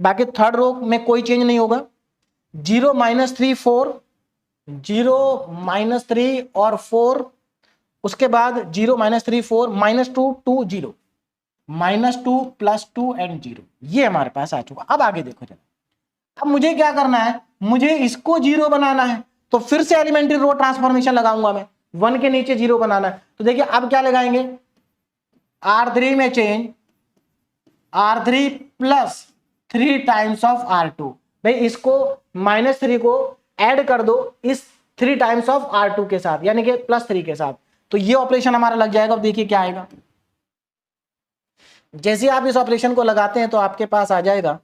बाकी थर्ड रो में कोई चेंज नहीं होगा, 0 -3 4 0 -3 और 4, उसके बाद 0 -3 4 -2 2 0 -2 +2 एंड 0, ये हमारे पास आ चुका। अब आगे देखो जरा, अब मुझे क्या करना है, मुझे इसको 0 बनाना है, तो फिर से एलिमेंट्री रो ट्रांसफॉर्मेशन लगाऊंगा मैं, 1 के नीचे 0 बनाना है। तो देखिए अब क्या लगाएंगे, R3 में change R3 +3 times of R2। भाई इसको -3 को ऐड कर दो इस 3 टाइम्स ऑफ R2 के साथ, यानी कि +3 के साथ, तो ये ऑपरेशन हमारा लग जाएगा। अब देखिए क्या आएगा, जैसे आप इस ऑपरेशन को लगाते हैं तो आपके पास आ जाएगा,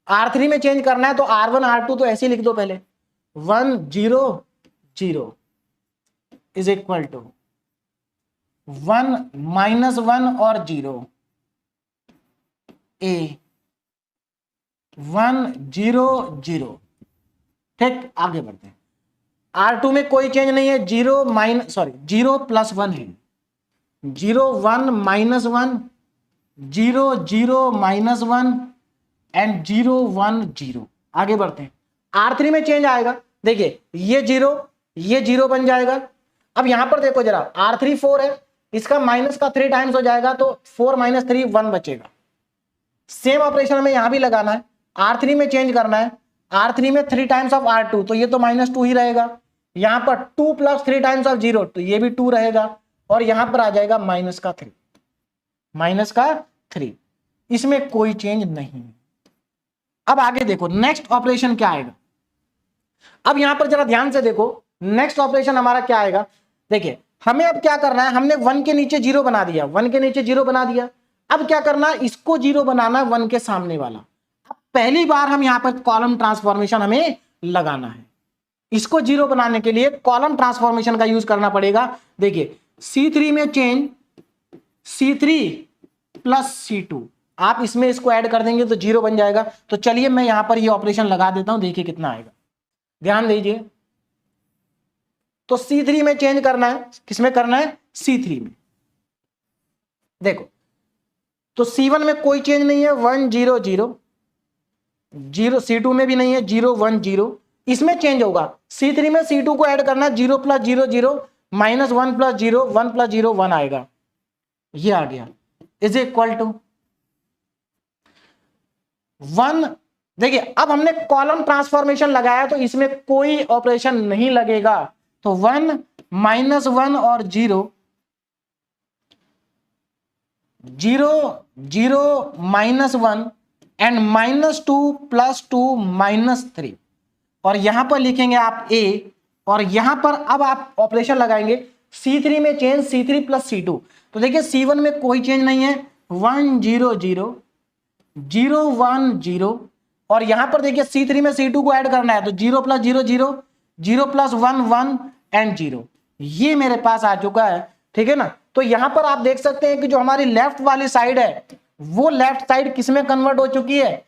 R3 में चेंज करना है तो R1 R2 तो ऐसे ही लिख दो पहले, 1 0 0 इज इक्वल टू 1 -1 और 0 A 1 0 0। ठीक, आगे बढ़ते हैं। R2 में कोई चेंज नहीं है, 0 +1 है, 0 1 -1 0 0 -1 एंड 0 1 0। आगे बढ़ते हैं, R3 में चेंज आएगा, देखिए ये 0 बन जाएगा। अब यहां पर देखो जरा, R3 4 है, इसका माइनस का 3 टाइम्स हो जाएगा, तो 4 - 3 1 बचेगा। सेम ऑपरेशन हमें यहां भी लगाना है, R3 में चेंज करना है, R3 में 3 टाइम्स ऑफ R2, तो ये तो -2 ही रहेगा। यहां पर 2 + 3 टाइम्स ऑफ 0, तो ये भी 2 रहेगा, और यहां पर आ जाएगा -3, इसमें कोई चेंज नहीं। अब आगे देखो नेक्स्ट ऑपरेशन क्या आएगा। अब यहां पर जरा ध्यान से देखो, नेक्स्ट ऑपरेशन हमारा क्या आएगा। देखिए हमें अब क्या करना है, हमने 1 के नीचे 0 बना दिया, 1 के नीचे 0 बना दिया। अब क्या करना है, इसको 0 बनाना है 1 के सामने वाला। अब पहली बार हम यहां पर कॉलम ट्रांसफॉर्मेशन हमें लगाना है। इसको 0 बनाने के लिए कॉलम ट्रांसफॉर्मेशन का यूज करना पड़ेगा। देखिए C3 में चेंज C3 + C2, आप इसमें इसको ऐड कर देंगे तो 0 बन जाएगा। तो चलिए मैं यहां पर ये ऑपरेशन लगा देता हूं, देखिए कितना आएगा, ध्यान दीजिए। तो C3 में चेंज करना है, किसमें करना है, C3 में। देखो तो C1 में कोई चेंज नहीं है, 1 0 0 0, C2 में भी नहीं है, 0 1 0, इसमें चेंज होगा। C3 में C2 को ऐड करना है, 0 + 0 0 -1 + 0 1 + 0 1 आएगा, ये आ गया, इज इक्वल टू 1। देखिए अब हमने कॉलम ट्रांसफॉर्मेशन लगाया तो इसमें कोई ऑपरेशन नहीं लगेगा, तो 1 -1 और 0 0 0 -1 एंड -2 + 2 -3, और यहां पर लिखेंगे आप a, और यहां पर अब आप ऑपरेशन लगाएंगे C3 में चेंज C3 + C2, तो देखिए C1 में कोई चेंज नहीं है, 1 0 0 0 1 0, और यहां पर देखिए C3 में C2 को ऐड करना है तो 0 + 0 0 0 + 1 1 एंड 0, ये मेरे पास आ चुका है, ठीक है ना। तो यहां पर आप देख सकते हैं कि जो हमारी लेफ्ट वाली साइड है वो लेफ्ट साइड किस में कन्वर्ट हो चुकी है,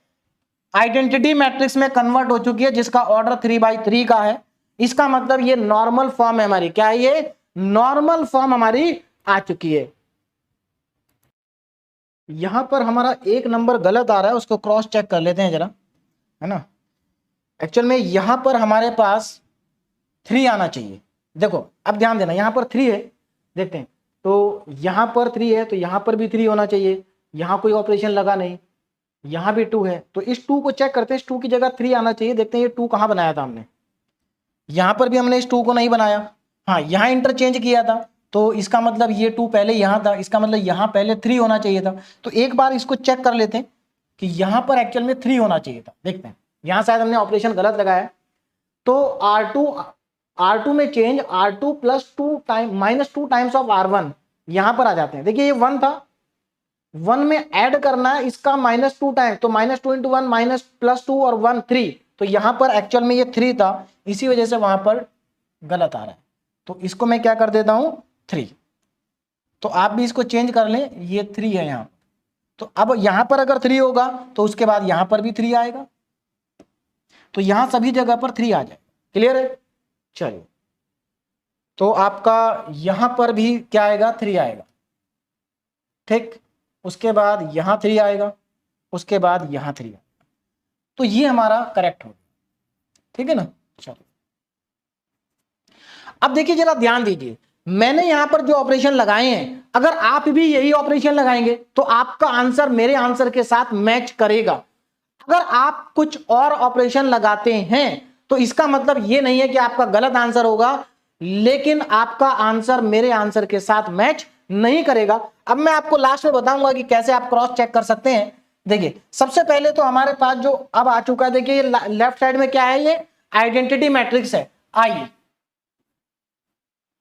आइडेंटिटी मैट्रिक्स में कन्वर्ट हो चुकी है, जिसका ऑर्डर 3/3 का है। इसका मतलब ये नॉर्मल फॉर्म है हमारी, क्या है ये, नॉर्मल फॉर्म हमारी आ चुकी है। यहां पर हमारा एक नंबर गलत आ रहा है, उसको क्रॉस चेक कर लेते हैं जरा, है ना। एक्चुअल में यहां पर हमारे पास 3 आना चाहिए, देखो अब ध्यान देना, यहां पर 3 है, देखते हैं, तो यहां पर 3 है तो यहां पर भी 3 होना चाहिए, यहां कोई ऑपरेशन लगा नहीं, यहां भी 2 है, तो इस 2 को चेक करते हैं, इस 2 की जगह 3 आना चाहिए। देखते हैं ये 2 कहां बनाया था हमने, यहां पर भी हमने इस 2 को नहीं बनाया, हाँ यहां इंटरचेंज किया था, तो इसका मतलब ये 2 पहले यहां था, इसका मतलब यहां पहले 3 होना चाहिए था। तो एक बार इसको चेक कर लेते हैं कि यहां पर एक्चुअल में 3 होना चाहिए था, देखते हैं, यहां शायद हमने ऑपरेशन गलत लगाया, तो R2 में change R2 + 2 -2 times of R1, यहां पर आ जाते हैं। देखिए ये 1 था, 1 में ऐड करना है इसका -2 टाइम, तो -2 × 1 +2 और 1 3, तो यहां पर एक्चुअल में ये 3 था, इसी वजह से वहां पर गलत आ रहा है, तो इसको मैं क्या कर देता हूं 3, तो आप भी इसको चेंज कर लें, ये 3 है यहां, तो अब यहां पर अगर 3 होगा तो उसके बाद यहां पर भी 3 आएगा, तो यहां सभी जगह पर 3 आ जाए, क्लियर है। चलिए तो आपका यहां पर भी क्या आएगा, 3 आएगा, ठीक, उसके बाद यहां 3 आएगा, उसके बाद यहां 3 आएगा, तो ये हमारा करेक्ट होगा, ठीक है ना। चलो अब देखिए जरा ध्यान दीजिए, मैंने यहां पर जो ऑपरेशन लगाए हैं, अगर आप भी यही ऑपरेशन लगाएंगे तो आपका आंसर मेरे आंसर के साथ मैच करेगा। अगर आप कुछ और ऑपरेशन लगाते हैं तो इसका मतलब ये नहीं है कि आपका गलत आंसर होगा, लेकिन आपका आंसर मेरे आंसर के साथ मैच नहीं करेगा। अब मैं आपको लास्ट में बताऊंगा कि कैसे आप क्रॉस चेक कर सकते हैं। देखिए सबसे पहले तो हमारे पास जो अब आ चुका है, देखिए लेफ्ट साइड में क्या है, ये आइडेंटिटी मैट्रिक्स है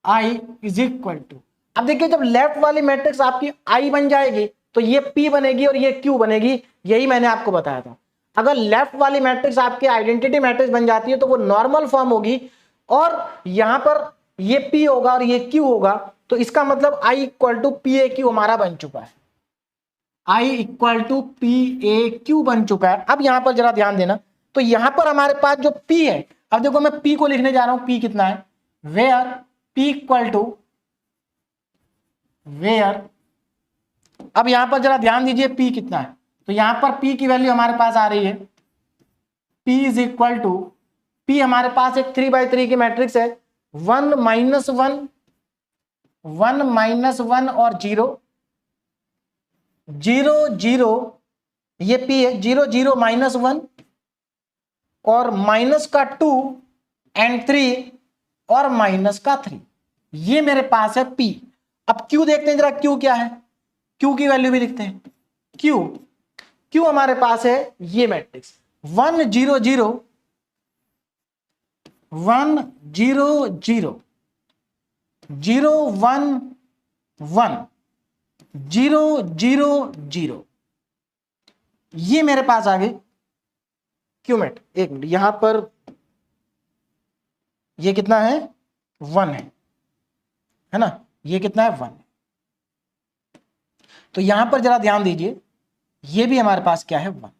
I इज इक्वल टू, अब देखिए जब लेफ्ट वाली मैट्रिक्स आपकी I बन जाएगी तो ये P बनेगी और ये Q बनेगी, यही मैंने आपको बताया था। अगर लेफ्ट वाली मैट्रिक्स आपकी आइडेंटिटी मैट्रिक्स बन जाती है तो वो नॉर्मल फॉर्म होगी, और यहां पर ये P होगा और ये Q होगा, तो इसका मतलब I = PAQ हमारा बन चुका है, I = PAQ बन चुका है। अब यहां पर जरा ध्यान देना, तो यहां पर हमारे पास जो P है, अब देखो मैं P को लिखने जा रहा हूं, P कितना है, वेयर P = वेयर, अब यहां पर जरा ध्यान दीजिए P कितना है, तो यहां पर P की वैल्यू हमारे पास आ रही है, P = P हमारे पास एक 3/3 की मैट्रिक्स है, 1 -1 1 -1 और 0 0 0, ये P है, 0 0 -1 और -2 एंड 3 और -3, ये मेरे पास है P। अब Q देखते हैं जरा, Q क्या है, Q की वैल्यू भी लिखते हैं, Q हमारे पास है ये मैट्रिक्स 1 0 0 1 0 0 0 1 1 0 0 0, ये मेरे पास आ गए क्यूमेट। एक मिनट, यहां पर ये कितना है, 1 है ना, ये कितना है, 1, तो यहां पर जरा ध्यान दीजिए, ये भी हमारे पास क्या है, 1,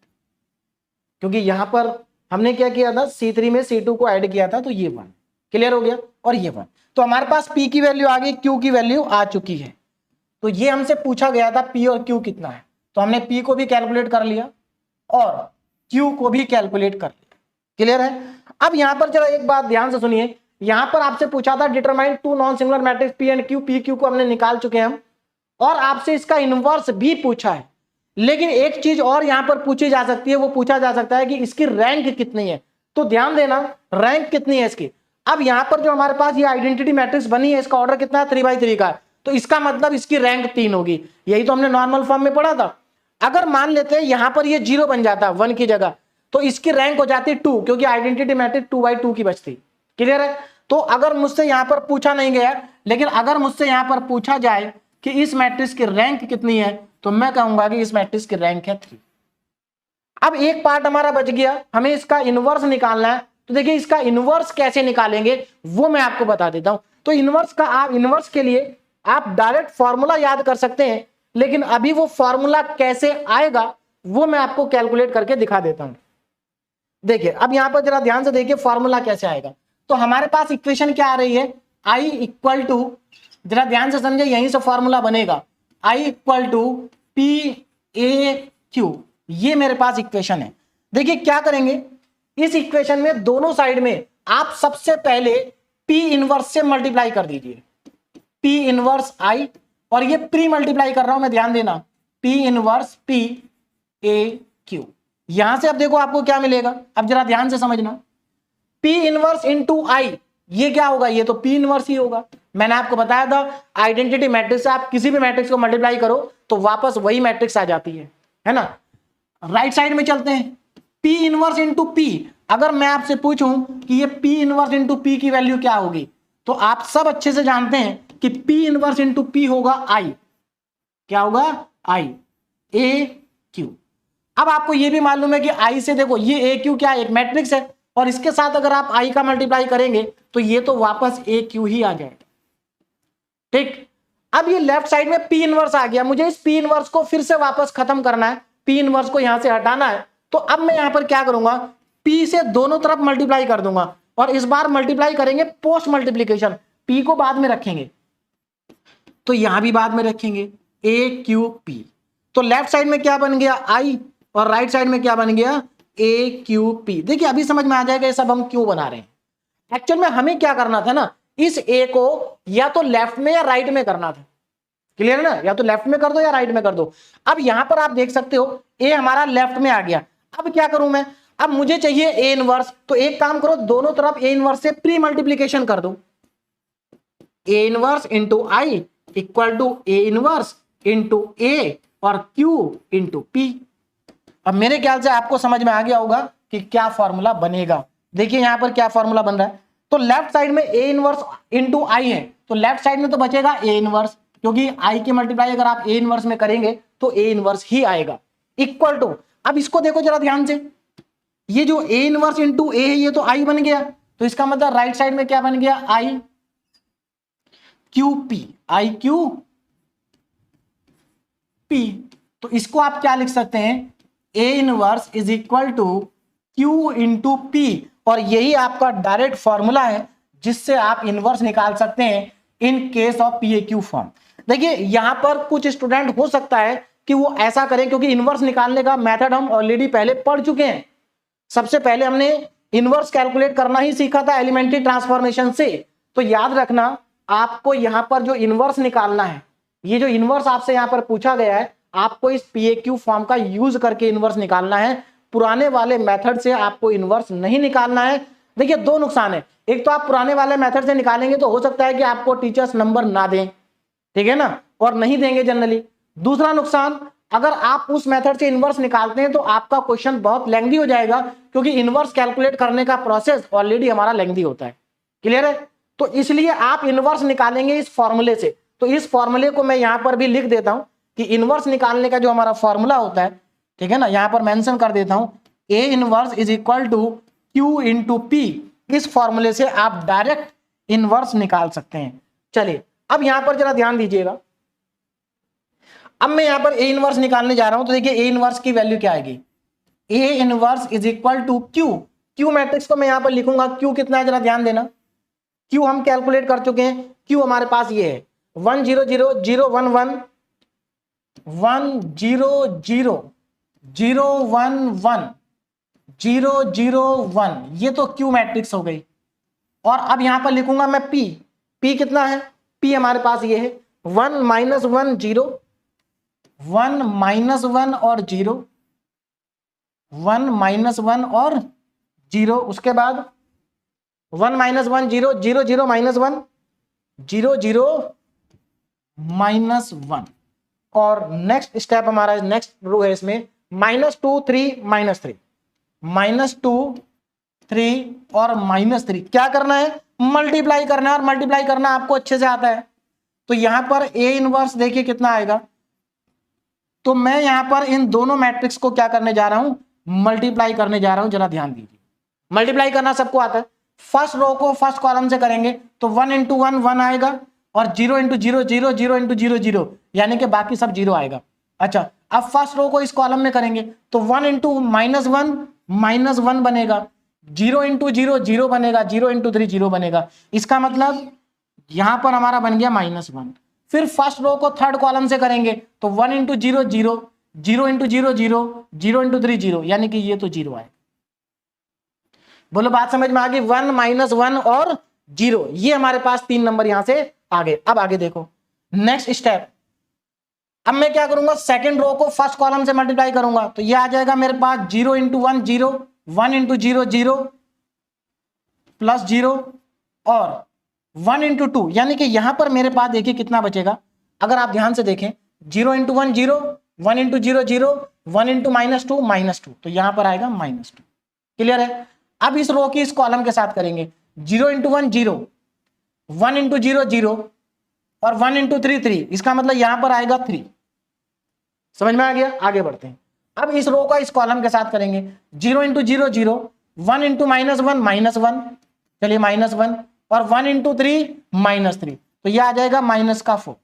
क्योंकि यहां पर हमने क्या किया था, C3 में C2 को ऐड किया था, तो ये 1 क्लियर हो गया, और ये 1, तो हमारे पास P की वैल्यू आ गई, Q की वैल्यू आ चुकी है। तो ये हमसे पूछा गया था P और Q कितना है, तो हमने P को भी कैलकुलेट कर लिया और Q को भी कैलकुलेट कर लिया, क्लियर है। अब यहां पर जरा एक बात ध्यान से सुनिए, यहां पर आपसे पूछा था determine two non singular matrix P and Q, P Q को हमने निकाल चुके हैं हम, और आपसे इसका इनवर्स भी पूछा है। लेकिन एक चीज और यहां पर पूछी जा सकती है, वो पूछा जा सकता है कि इसकी रैंक कितनी है। तो ध्यान देना, रैंक कितनी है इसकी। अब यहां पर जो हमारे पास ये आइडेंटिटी मैट्रिक्स बनी है, इसका ऑर्डर कितना है, 3/3 का है, तो इसका मतलब इसकी रैंक 3 होगी। यही तो हमने नॉर्मल फॉर्म में पढ़ा था। अगर मान लेते हैं यहां पर ये 0 बन जाता 1 की जगह, तो इसकी रैंक हो जाती 2, क्योंकि आइडेंटिटी मैट्रिक्स 2/2 की बचती। क्लियर है। तो अगर मुझसे यहां पर पूछा नहीं गया, लेकिन अगर मुझसे यहां पर पूछा जाए कि इस मैट्रिक्स की रैंक कितनी है, तो मैं कहूंगा कि इस मैट्रिक्स की रैंक है 3। अब एक पार्ट हमारा बच गया, हमें इसका इनवर्स निकालना है। तो देखिए इसका इनवर्स कैसे निकालेंगे वो मैं आपको बता देता हूं। तो इनवर्स के लिए आप डायरेक्ट फॉर्मूला याद कर सकते हैं, लेकिन अभी वो फॉर्मूला कैसे आएगा वो मैं आपको कैलकुलेट करके दिखा देता हूं। देखिए अब यहां पर जरा ध्यान से देखिए फॉर्मूला कैसे आएगा। तो हमारे पास इक्वेशन क्या आ रही है, I इक्वल टू, जरा ध्यान से समझे, यहीं से फॉर्मूला बनेगा, I इक्वल टू PAQ, ये मेरे पास इक्वेशन है। देखिए क्या करेंगे, इस इक्वेशन में दोनों साइड में आप सबसे पहले P इनवर्स से मल्टीप्लाई कर दीजिए, P इनवर्स I, और ये प्री मल्टीप्लाई कर रहा हूं मैं, ध्यान देना, P इनवर्स PAQ। यहां से अब देखो आपको क्या मिलेगा, अब जरा ध्यान से समझना, P इनवर्स इंटू आई, ये क्या होगा, ये तो P इनवर्स ही होगा। मैंने आपको बताया था आइडेंटिटी मैट्रिक्स से आप किसी भी मैट्रिक्स को मल्टीप्लाई करो तो वापस वही मैट्रिक्स आ जाती है ना। राइट साइड में चलते हैं, P इनवर्स इंटू P। अगर मैं आपसे पूछूं कि ये P इनवर्स इंटू P की वैल्यू क्या होगी, तो आप सब अच्छे से जानते हैं कि P इनवर्स इंटू P होगा I, क्या होगा, I AQ। अब आपको ये भी मालूम है कि I से देखो ये AQ क्या है, एक मैट्रिक्स है, और इसके साथ अगर आप I का मल्टीप्लाई करेंगे तो ये तो वापस AQ ही आ जाएगा। ठीक, अब ये लेफ्ट साइड में P इनवर्स आ गया, मुझे इस P इनवर्स को फिर से वापस खत्म करना है, P इनवर्स को यहां से हटाना है। तो अब मैं यहां पर क्या करूंगा, P से दोनों तरफ मल्टीप्लाई कर दूंगा, और इस बार मल्टीप्लाई करेंगे पोस्ट मल्टीप्लीकेशन, P को बाद में रखेंगे तो यहां भी बाद में रखेंगे AQP। तो लेफ्ट साइड में क्या बन गया I, और राइट साइड में क्या बन गया AQP। देखिए अभी समझ में आ जाएगा ये सब हम क्यों बना रहे हैं। एक्चुअल में हमें क्या करना था ना, इस A को या तो लेफ्ट में या राइट में करना था। क्लियर है ना, या तो लेफ्ट में कर दो या राइट में कर दो। अब यहां पर आप देख सकते हो A हमारा लेफ्ट में आ गया। अब क्या करूं मैं, अब मुझे चाहिए A इनवर्स, तो एक काम करो, दोनों तरफ A इनवर्स से प्री मल्टीप्लीकेशन कर दो, A inverse into I equal to A inverse into A और Q इंटू P। अब मेरे ख्याल से आपको समझ में आ गया होगा कि क्या फॉर्मूला बनेगा। देखिए यहां पर क्या फॉर्मूला बन रहा है, तो लेफ्ट साइड में A इनवर्स इंटू I है, तो लेफ्ट साइड में तो बचेगा A इनवर्स, क्योंकि I की मल्टीप्लाई अगर आप A इनवर्स में करेंगे तो A इनवर्स ही आएगा, इक्वल टू, अब इसको देखो जरा ध्यान से, ये जो A इनवर्स इंटू A है ये तो I बन गया, तो इसका मतलब राइट साइड में क्या बन गया IQP, IQP। तो इसको आप क्या लिख सकते हैं, A inverse is equal to Q into P, और यही आपका डायरेक्ट फॉर्मूला है जिससे आप इनवर्स निकाल सकते हैं in case of PAQ form. देखिए यहां पर कुछ स्टूडेंट हो सकता है कि वो ऐसा करें, क्योंकि इनवर्स निकालने का मेथड हम ऑलरेडी पहले पढ़ चुके हैं। सबसे पहले हमने इनवर्स कैलकुलेट करना ही सीखा था एलिमेंट्री ट्रांसफॉर्मेशन से। तो याद रखना, आपको यहां पर जो इनवर्स निकालना है, ये जो इनवर्स आपसे यहां पर पूछा गया है, आपको इस PAQ फॉर्म का यूज करके इनवर्स निकालना है। पुराने वाले मेथड से आपको इनवर्स नहीं निकालना है। देखिए दो नुकसान है, एक तो आप पुराने वाले मेथड से निकालेंगे तो हो सकता है कि आपको टीचर्स नंबर ना दें, ठीक है ना, और नहीं देंगे जनरली। दूसरा नुकसान, अगर आप उस मेथड से इनवर्स निकालते हैं तो आपका क्वेश्चन बहुत लेंथी हो जाएगा, क्योंकि इनवर्स कैलकुलेट करने का प्रोसेस ऑलरेडी हमारा लेंथी होता है। क्लियर है, तो इसलिए आप इनवर्स निकालेंगे इस फॉर्मूले से। तो इस फॉर्मूले को मैं यहां पर भी लिख देता हूं कि इनवर्स निकालने का जो हमारा फॉर्मूला होता है, ठीक है ना, यहां पर मेंशन कर देता हूं, A inverse is equal to Q into P। इस फॉर्मूले से आप डायरेक्ट इनवर्स निकाल सकते हैं। चलिए अब यहां पर जरा ध्यान दीजिएगा, अब मैं यहां पर A इनवर्स निकालने जा रहा हूं। तो देखिए A इनवर्स की वैल्यू क्या आएगी, A inverse is equal to Q matrix को मैं यहां पर लिखूंगा, Q कितना है जरा ध्यान देना, Q हम कैलकुलेट कर चुके हैं। Q हमारे पास ये है 1 0 0 0 1 1 1 0 0 0 1 1 0 0 1, ये तो Q मैट्रिक्स हो गई। और अब यहां पर लिखूंगा मैं P। P कितना है? P हमारे पास ये है 1 -1 0, 1 -1 और 0, 1 -1 और 0, उसके बाद 1 -1 0 0 0 -1 0 0 -1 और नेक्स्ट स्टेप हमारा नेक्स्ट रो है इसमें -2 3 -3, -2 3 और -3। क्या करना है? मल्टीप्लाई करना है, और मल्टीप्लाई करना आपको अच्छे से आता है। तो यहां पर A इनवर्स देखिए कितना आएगा। तो मैं यहां पर इन दोनों मैट्रिक्स को क्या करने जा रहा हूं? मल्टीप्लाई करने जा रहा हूं। जरा ध्यान दीजिए, मल्टीप्लाई करना सबको आता है। फर्स्ट रो को फर्स्ट कॉलम से करेंगे तो 1 × 1 1 आएगा, और 0 × 0 0 0 × 0 0, यानी कि बाकी सब 0 आएगा। अच्छा, अब फर्स्ट रो को इस कॉलम में करेंगे तो 1 × -1 -1 बनेगा, 0 × 0 0 बनेगा, 0 × 3 0 बनेगा। इसका मतलब यहां पर हमारा बन गया -1। फिर फर्स्ट रो को थर्ड कॉलम से करेंगे तो 1 × 0 0, 0 × 0 0, 0 × 3 0, यानी कि ये तो 0 आएगा। बोलो बात समझ में आ गई? 1 -1 और 0, ये हमारे पास 3 नंबर यहां से आ गए। अब आगे देखो नेक्स्ट स्टेप। अब मैं क्या करूंगा? सेकंड रो को फर्स्ट कॉलम से मल्टीप्लाई करूंगा तो ये आ जाएगा मेरे पास 0 × 1 0, 1 × 0 0 प्लस 0 और 1 × 2, यानी कि यहां पर मेरे पास देखिए कितना बचेगा। अगर आप ध्यान से देखें 0 × 1 0, 1 × 0 0, 1 × -2 -2, तो यहां पर आएगा -2। क्लियर है? अब इस रो की इस कॉलम के साथ करेंगे 0 × 1 0, 1 × 0 0 और 1 × 3 3, इसका मतलब यहां पर आएगा 3। समझ में आ गया? आगे बढ़ते हैं। अब इस रो का इस कॉलम के साथ करेंगे 0 × 0 0, 1 × -1 -1, चलिए -1, और 1 × 3 -3, तो यह आ जाएगा -4।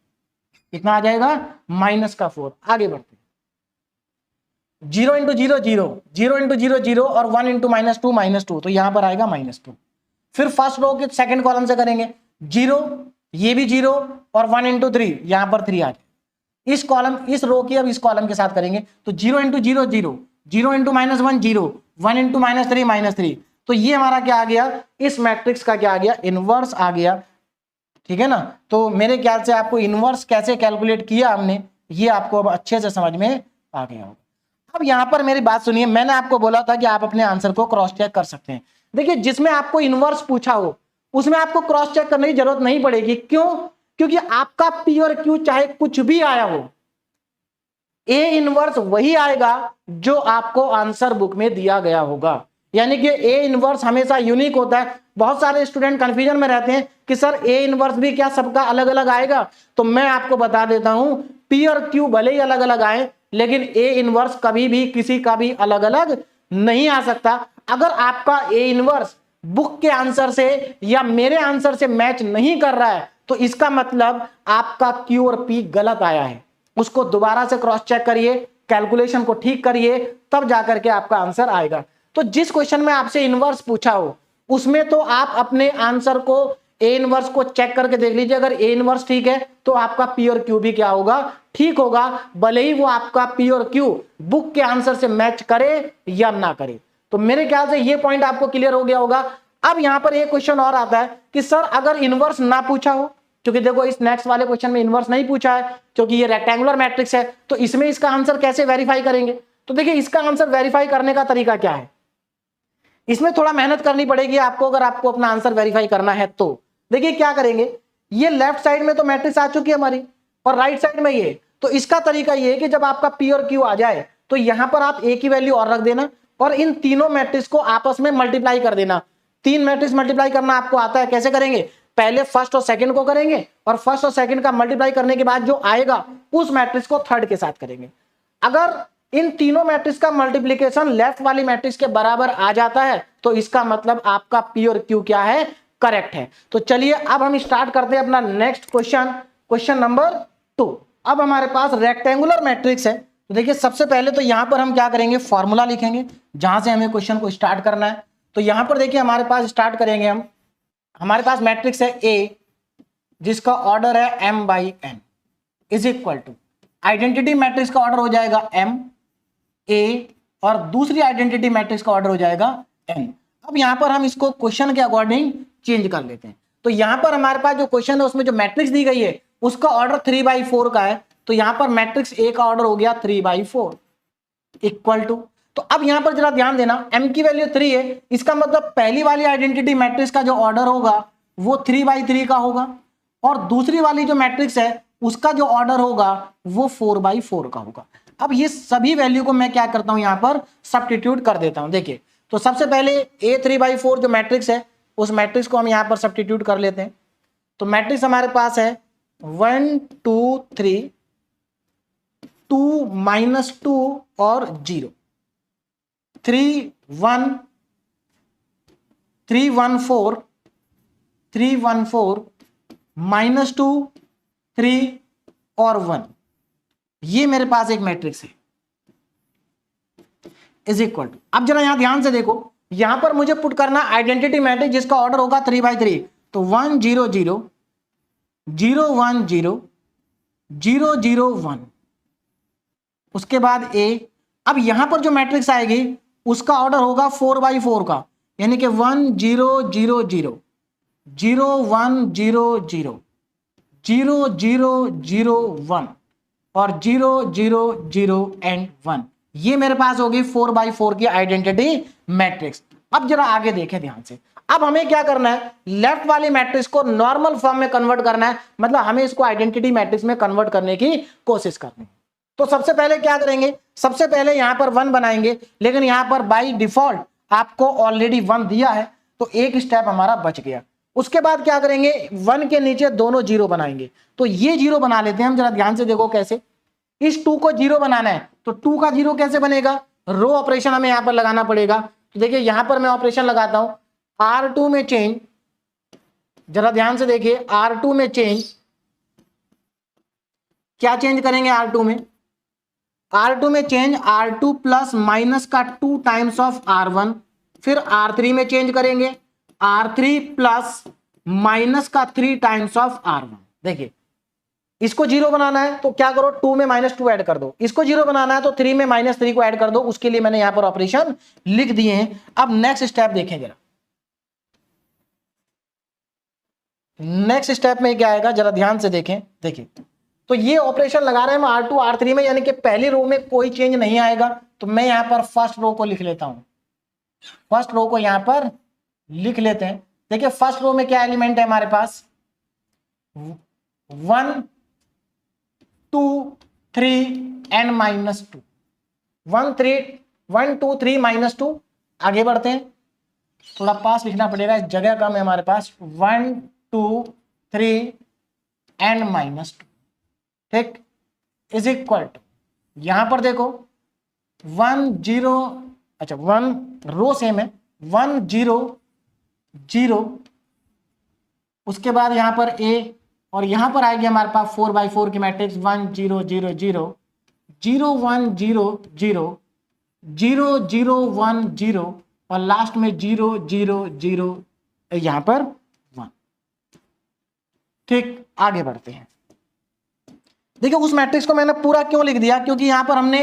कितना आ जाएगा? -4। आगे बढ़ते हैं। 0 × 0 0, 0 × 0 0 और 1 × -2 -2, तो यहां पर आएगा -2। फिर फर्स्ट रो के सेकंड कॉलम से करेंगे 0, ये भी 0 और 1 × 3, यहां पर 3 आ जाए। इस कॉलम इस रो की अब इस कॉलम के साथ करेंगे तो 0 × 0 0, 0 × -1 0, 1 × -3 -3, तो ये हमारा क्या आ गया? इस मैट्रिक्स का क्या आ गया? इनवर्स आ गया। ठीक है ना? तो मेरे ख्याल से आपको इनवर्स कैसे कैलकुलेट किया हमने, ये आपको अब अच्छे से समझ में आ गया होगा। अब यहां पर मेरी बात सुनिए, मैंने आपको बोला था कि आप अपने आंसर को क्रॉस चेक कर सकते हैं। देखिए, जिसमें आपको इनवर्स पूछा हो उसमें आपको क्रॉस चेक करने की जरूरत नहीं पड़ेगी। क्यों? क्योंकि आपका P और Q चाहे कुछ भी आया हो, A इनवर्स वही आएगा जो आपको आंसर बुक में दिया गया होगा। यानी कि A इनवर्स हमेशा यूनिक होता है। बहुत सारे स्टूडेंट कंफ्यूजन में रहते हैं कि सर A इनवर्स भी क्या सबका अलग अलग आएगा? तो मैं आपको बता देता हूं, P और Q भले ही अलग अलग आए, लेकिन A इनवर्स कभी भी किसी का भी अलग अलग नहीं आ सकता। अगर आपका A इनवर्स बुक के आंसर से या मेरे आंसर से मैच नहीं कर रहा है तो इसका मतलब आपका Q और P गलत आया है। उसको दोबारा से क्रॉस चेक करिए, कैलकुलेशन को ठीक करिए, तब जाकर के आपका आंसर आएगा। तो जिस क्वेश्चन में आपसे इनवर्स पूछा हो उसमें तो आप अपने आंसर को A इनवर्स को चेक करके देख लीजिए। अगर A इनवर्स ठीक है तो आपका P और Q भी क्या होगा? ठीक होगा, भले ही वो आपका P और Q बुक के आंसर से मैच करे या ना करे। तो मेरे ख्याल से ये पॉइंट आपको क्लियर हो गया होगा। अब यहां पर एक क्वेश्चन और आता है कि सर अगर इनवर्स ना पूछा हो, क्योंकि देखो इस नेक्स्ट वाले क्वेश्चन में इनवर्स नहीं पूछा है क्योंकि ये रेक्टेंगुलर मैट्रिक्स है, तो इसमें इसका आंसर कैसे वेरीफाई करेंगे? तो देखिए, इसका आंसर वेरीफाई करने का तरीका क्या है? इसमें थोड़ा मेहनत करनी पड़ेगी आपको, अगर आपको अपना आंसर वेरीफाई करना है तो। देखिए क्या करेंगे, ये लेफ्ट साइड में तो मैट्रिक्स आ चुकी है हमारी और राइट साइड में ये, तो इसका तरीका ये है कि जब आपका P और Q आ जाए तो यहां पर आप A की वैल्यू और रख देना और इन तीनों मैट्रिक्स को आपस में मल्टीप्लाई कर देना। 3 मैट्रिक्स मल्टीप्लाई करना आपको आता है, कैसे करेंगे? पहले फर्स्ट और सेकंड को करेंगे और फर्स्ट और सेकंड का मल्टीप्लाई करने के बाद जो आएगा उस मैट्रिक्स को थर्ड के साथ करेंगे। अगर इन तीनों मैट्रिक्स का मल्टीप्लिकेशन लेफ्ट वाली मैट्रिक्स के बराबर आ जाता है तो इसका मतलब आपका P और Q क्या है? करेक्ट है। तो चलिए अब हम स्टार्ट करते हैं अपना नेक्स्ट क्वेश्चन, क्वेश्चन नंबर 2। अब हमारे पास रेक्टेंगुलर मैट्रिक्स है, तो देखिए सबसे पहले तो यहां पर हम क्या करेंगे? फॉर्मूला लिखेंगे जहां से हमें क्वेश्चन को स्टार्ट करना है। तो यहां पर देखिए हमारे पास स्टार्ट करेंगे हम, हमारे पास मैट्रिक्स है A जिसका ऑर्डर है m/n is equal to, identity matrix का ऑर्डर हो जाएगा m A और दूसरी आइडेंटिटी मैट्रिक्स का ऑर्डर हो जाएगा n। अब यहां पर हम इसको क्वेश्चन के अकॉर्डिंग चेंज कर लेते हैं। तो यहां पर हमारे पास जो क्वेश्चन है उसमें जो मैट्रिक्स दी गई है उसका ऑर्डर 3/4 का है, तो यहां पर मैट्रिक्स ए का ऑर्डर हो गया 3/4 इक्वल टू, तो अब यहां पर जरा ध्यान देना m की वैल्यू 3 है, इसका मतलब पहली वाली आइडेंटिटी मैट्रिक्स का जो ऑर्डर होगा वो 3/3 का होगा, और दूसरी वाली जो मैट्रिक्स है उसका जो ऑर्डर होगा वो 4/4 का होगा। अब ये सभी वैल्यू को मैं क्या करता हूं यहां पर सब्स्टिट्यूट कर देता हूं। देखिए, तो सबसे पहले a 3/4 जो मैट्रिक्स है उस मैट्रिक्स को हम यहां पर सब्स्टिट्यूट कर लेते हैं। तो मैट्रिक्स हमारे पास है 1 2 3 2 -2 और 0 3 1 3 1 4 3 1 4 -2 3 और 1, ये मेरे पास एक मैट्रिक्स है इज इक्वल टू। अब जरा यहां ध्यान से देखो, यहां पर मुझे पुट करना आइडेंटिटी मैट्रिक्स जिसका ऑर्डर होगा 3/3, तो 1 0 0 0 1 0 0 0 1, उसके बाद a। अब यहां पर जो मैट्रिक्स आएगी उसका ऑर्डर होगा 4/4 का, यानी कि 1 0 0 0 0 1 0 0 0 0 0 1 और 0 0 0 एंड 1, ये मेरे पास होगी 4/4 की आइडेंटिटी मैट्रिक्स। अब जरा आगे देखें ध्यान से, अब हमें क्या करना है, लेफ्ट वाली मैट्रिक्स को नॉर्मल फॉर्म में कन्वर्ट करना है, मतलब हमें इसको आइडेंटिटी मैट्रिक्स में कन्वर्ट करने की कोशिश करनी है। तो सबसे पहले क्या करेंगे, सबसे पहले यहां पर 1 बनाएंगे, लेकिन यहां पर बाय डिफॉल्ट आपको ऑलरेडी 1 दिया है, तो एक स्टेप हमारा बच गया। उसके बाद क्या करेंगे, 1 के नीचे दोनों 0 बनाएंगे, तो ये 0 बना लेते हैं हम। जरा ध्यान से देखो कैसे, इस 2 को 0 बनाना है, तो 2 का 0 कैसे बनेगा, रो ऑपरेशन हमें यहां पर लगाना पड़ेगा। तो देखिए यहां पर मैं ऑपरेशन लगाता हूं, R2 में चेंज, जरा ध्यान से देखिए R2 में चेंज, क्या चेंज करेंगे R2 में, R2 में चेंज R2 प्लस माइनस का 2 टाइम्स ऑफ R1, फिर R3 में चेंज करेंगे R3 प्लस माइनस का 3 टाइम्स ऑफ R1। देखिए इसको 0 बनाना है तो क्या करो, 2 में -2 ऐड कर दो, इसको 0 बनाना है तो 3 में -3 को ऐड कर दो, उसके लिए मैंने यहां पर ऑपरेशन लिख दिए हैं। अब नेक्स्ट स्टेप देखें जरा, नेक्स्ट स्टेप में क्या आएगा जरा ध्यान से देखें। देखिए तो ये ऑपरेशन लगा रहे हैं हम R2 R3 में, यानी कि पहली रो में कोई चेंज नहीं आएगा, तो मैं यहां पर फर्स्ट रो को लिख लेता हूं, फर्स्ट रो को यहां पर लिख लेते हैं। देखिए फर्स्ट रो में क्या एलिमेंट है हमारे पास, 1 2 3 एंड -2, 1 2 3 -2। आगे बढ़ते हैं, थोड़ा पास लिखना पड़ेगा, इस जगह कम है हमारे पास, 1 2 3 एंड -2, ठीक, इज इक्वल टू, यहां पर देखो 1 0, अच्छा 1 रो सेम है, 1 0 0, उसके बाद यहां पर a, और यहां पर आएगी हमारे पास 4/4 की मैट्रिक्स 1 0 0 0 0 1 0 0 0 0 1 0 और लास्ट में 0 0 0 यहां पर 1, ठीक। आगे बढ़ते हैं, देखिए उस मैट्रिक्स को मैंने पूरा क्यों लिख दिया, क्योंकि यहां पर हमने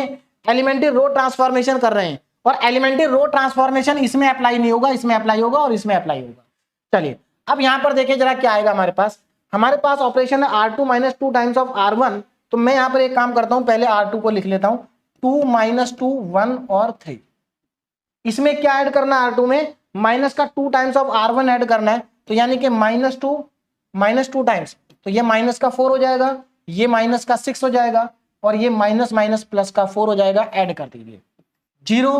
एलिमेंट्री रो ट्रांसफॉर्मेशन कर रहे हैं, और एलिमेंट्री रो ट्रांसफॉर्मेशन इसमें अप्लाई नहीं होगा, इसमें अप्लाई होगा और इसमें अप्लाई होगा। चलिए अब यहां पर देखिए जरा क्या आएगा हमारे पास ऑपरेशन है R2 - 2 टाइम्स ऑफ R1, तो मैं यहां पर एक काम करता हूं, पहले R2 को लिख लेता हूं, 2 -2 1 और 3, इसमें क्या ऐड करना है, R2 में माइनस का 2 टाइम्स ऑफ R1 ऐड करना है, तो यानी कि -2 टाइम्स, तो ये माइनस का 4 हो जाएगा, ये माइनस का 6 हो जाएगा, और ये माइनस माइनस प्लस का 4 हो जाएगा, ऐड कर दीजिए 0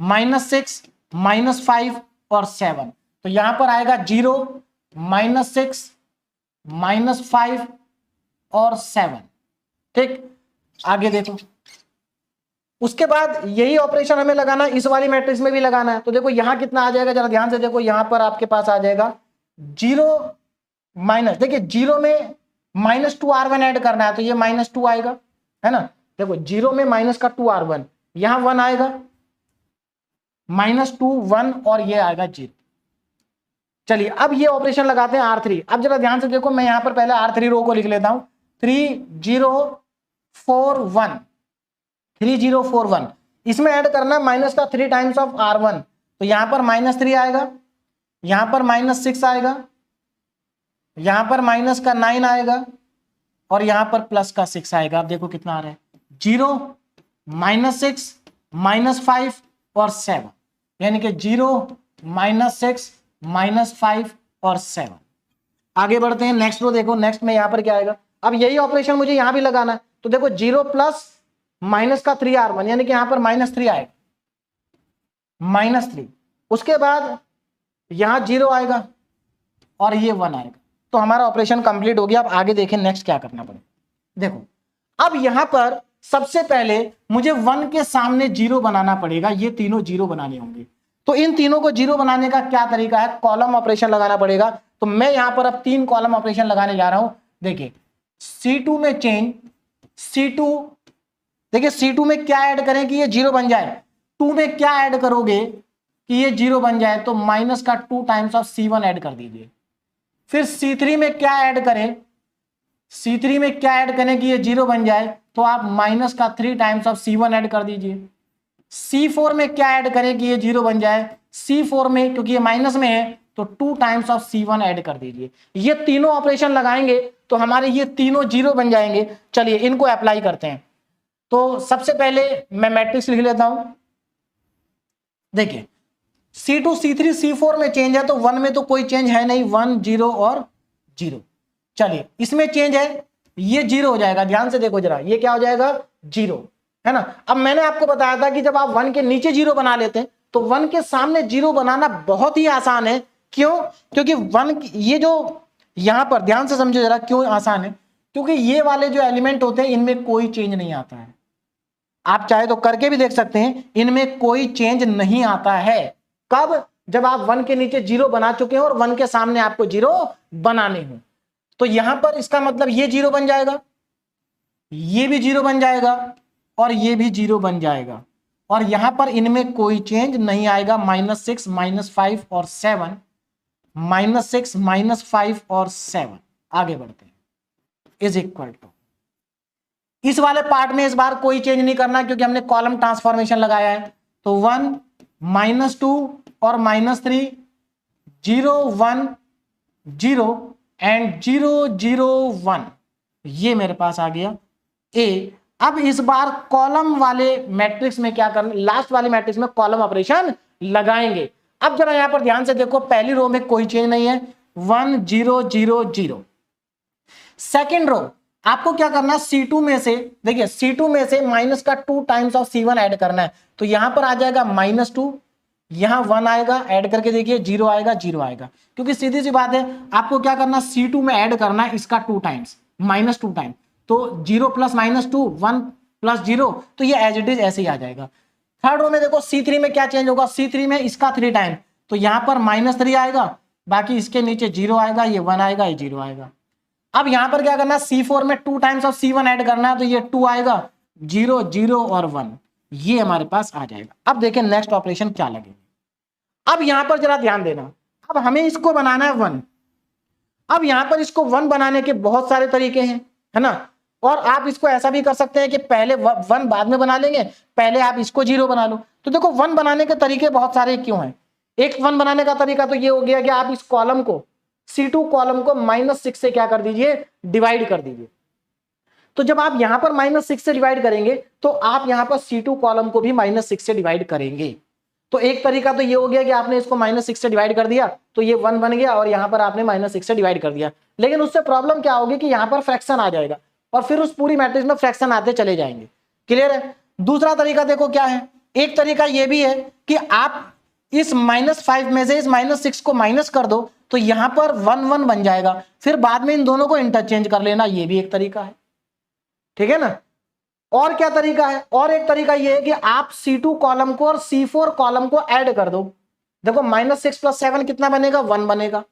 -6 -5 और 7, तो यहां पर आएगा 0 -6 -5 और 7, ठीक। आगे देखो, उसके बाद यही ऑपरेशन हमें लगाना है, इस वाली मैट्रिक्स में भी लगाना है, तो देखो यहां कितना आ जाएगा, जरा ध्यान से देखो, यहां पर आपके पास आ जाएगा 0 माइनस, देखिए 0 में -2 R1 ऐड करना है, तो ये -2 आएगा, है ना। देखो 0 में माइनस का 2 R1, यहां 1 आएगा, -2 1 और ये आएगा 0। चलिए अब ये ऑपरेशन लगाते हैं R3। अब जरा ध्यान से देखो, मैं यहां पर पहले R3 रो को लिख लेता हूं, 3 0 4 1, 3 0 4 1, इसमें ऐड करना माइनस का 3 टाइम्स ऑफ R1, तो यहां पर -3 आएगा, यहां पर -6 आएगा, यहां पर माइनस का 9 आएगा और यहां पर प्लस का 6 आएगा। आप देखो कितना आ रहा है, 0, -6, -5 और 7, यानी कि 0, -6, -5 और 7। आगे बढ़ते हैं, नेक्स्ट रो देखो, नेक्स्ट में यहां पर क्या आएगा। अब यही ऑपरेशन मुझे यहां भी लगाना है, तो देखो 0 प्लस माइनस का 3R1, यानी कि यहां पर -3 आएगा, -3। उसके बाद यहां 0 आएगा और ये 1 आएगा। तो हमारा ऑपरेशन कंप्लीट हो गया। अब आगे देखें नेक्स्ट क्या करना पड़ेगा। देखो अब यहां पर सबसे पहले मुझे 1 के सामने 0 बनाना पड़ेगा, ये तीनों 0 बनाने होंगे। तो इन तीनों को 0 बनाने का क्या तरीका है, कॉलम ऑपरेशन लगाना पड़ेगा। तो मैं यहां पर अब 3 कॉलम ऑपरेशन लगाने जा रहा हूं। देखिए C2 में चेंज, C2, देखिए C2 में क्या ऐड करें कि ये 0 बन जाए, 2 में क्या ऐड करोगे कि ये 0 बन जाए, तो माइनस का 2 टाइम्स ऑफ C1 ऐड कर दीजिए। फिर C3 में क्या ऐड करें, C3 में क्या ऐड करें कि ये 0 बन जाए, तो आप माइनस का 3 टाइम्स ऑफ C1 ऐड कर दीजिए। C4 में क्या ऐड करें कि ये 0 बन जाए, C4 में क्योंकि ये माइनस में है तो 2 टाइम्स ऑफ C1 ऐड कर दीजिए। ये तीनों ऑपरेशन लगाएंगे तो हमारे ये तीनों 0 बन जाएंगे। चलिए इनको अप्लाई करते हैं। तो सबसे पहले मैं मैट्रिक्स लिख लेता हूं। देखिए C2, C3, C4 में चेंज है, तो 1 में तो कोई चेंज है नहीं, 1, 0 और 0। चलिए इसमें चेंज है, ये 0 हो जाएगा। ध्यान से देखो जरा, ये क्या हो जाएगा, 0, है ना। अब मैंने आपको बताया था कि जब आप 1 के नीचे 0 बना लेते हैं तो 1 के सामने 0 बनाना बहुत ही आसान है। क्यों, क्योंकि 1 ये जो यहां पर ध्यान से समझो जरा, क्यों आसान है, क्योंकि ये वाले जो एलिमेंट होते हैं इनमें कोई चेंज नहीं आता है। आप चाहे तो करके भी देख सकते हैं, इनमें कोई चेंज नहीं आता है। कब, जब आप 1 के नीचे 0 बना चुके हो और 1 के सामने आपको 0 बनाने हो। तो यहां पर इसका मतलब ये 0 बन जाएगा, ये भी 0 बन जाएगा और ये भी 0 बन जाएगा, और यहां पर इनमें कोई चेंज नहीं आएगा। -6, -5 और 7, -6, -5 और 7। आगे बढ़ते हैं, इज इक्वल टू, इस वाले पार्ट में इस बार कोई चेंज नहीं करना क्योंकि हमने कॉलम ट्रांसफॉर्मेशन लगाया है। तो 1, -2 और -3, 0, 1, 0 एंड 0, 0, 1, ये मेरे पास आ गया ए। अब इस बार कॉलम वाले मैट्रिक्स में क्या करना, लास्ट वाले मैट्रिक्स में कॉलम ऑपरेशन लगाएंगे। अब जरा यहां पर ध्यान से देखो, पहली रो में कोई चेंज नहीं है, 1, 0, 0, 0। सेकेंड रो आपको क्या करना है, C2 में से, देखिए C2 में से माइनस का 2 टाइम्स ऑफ C1 ऐड करना है। तो यहां पर आ जाएगा -2, यहां 1 आएगा, ऐड करके देखिए 0 आएगा, 0 आएगा, क्योंकि सीधी सी बात है आपको क्या करना, C2 में ऐड करना है इसका 2 टाइम्स, -2 टाइम। तो 0 + -2, 1 + 0, तो ये एज इट इज ऐसे ही आ जाएगा। थर्ड रो में देखो C3 में क्या चेंज होगा, C3 में इसका 3 टाइम, तो यहां पर -3 आएगा, बाकी इसके नीचे 0 आएगा, ये 1 आएगा, ये 0 आएगा। अब यहां पर क्या करना है, C4 में 2 टाइम्स ऑफ C1 ऐड करना है, तो ये 2 आएगा, 0, 0 और 1, ये हमारे पास आ जाएगा। अब देखें नेक्स्ट ऑपरेशन क्या लगेगा। अब यहां पर जरा ध्यान देना, अब हमें इसको बनाना है 1। अब यहां पर इसको 1 बनाने के बहुत सारे तरीके हैं, है ना। और आप इसको ऐसा भी कर सकते हैं कि पहले 1 बाद में बना लेंगे, पहले आप इसको 0 बना लो। तो देखो 1 बनाने के तरीके बहुत सारे क्यों हैं। एक 1 बनाने का तरीका तो ये हो गया कि आप इस कॉलम को, C2 कॉलम को -6 से क्या कर दीजिए, डिवाइड कर दीजिए। तो जब आप यहां पर -6 से डिवाइड करेंगे तो आप यहां पर C2 कॉलम को भी -6 से डिवाइड करेंगे। तो एक तरीका तो ये हो गया कि आपने इसको -6 से डिवाइड कर दिया तो ये 1 बन गया, और यहां पर आपने -6 से डिवाइड कर दिया। लेकिन उससे प्रॉब्लम क्या होगी कि यहां पर फ्रैक्शन आ जाएगा और फिर उस पूरी मैट्रिक्स में फ्रैक्शन आते चले जाएंगे। क्लियर है। दूसरा तरीका देखो क्या है, एक तरीका ये भी है कि आप इस -5 में से इस -6 को माइनस कर दो, तो यहां पर 1, 1 बन जाएगा, फिर बाद में इन दोनों को इंटरचेंज कर लेना, ये भी एक तरीका है। ठीक है ना। और क्या तरीका है, और एक तरीका ये है कि आप C2 कॉलम को और C4 कॉलम को ऐड कर दो। देखो -6 + 7 कितना बनेगा, 1 बनेगा,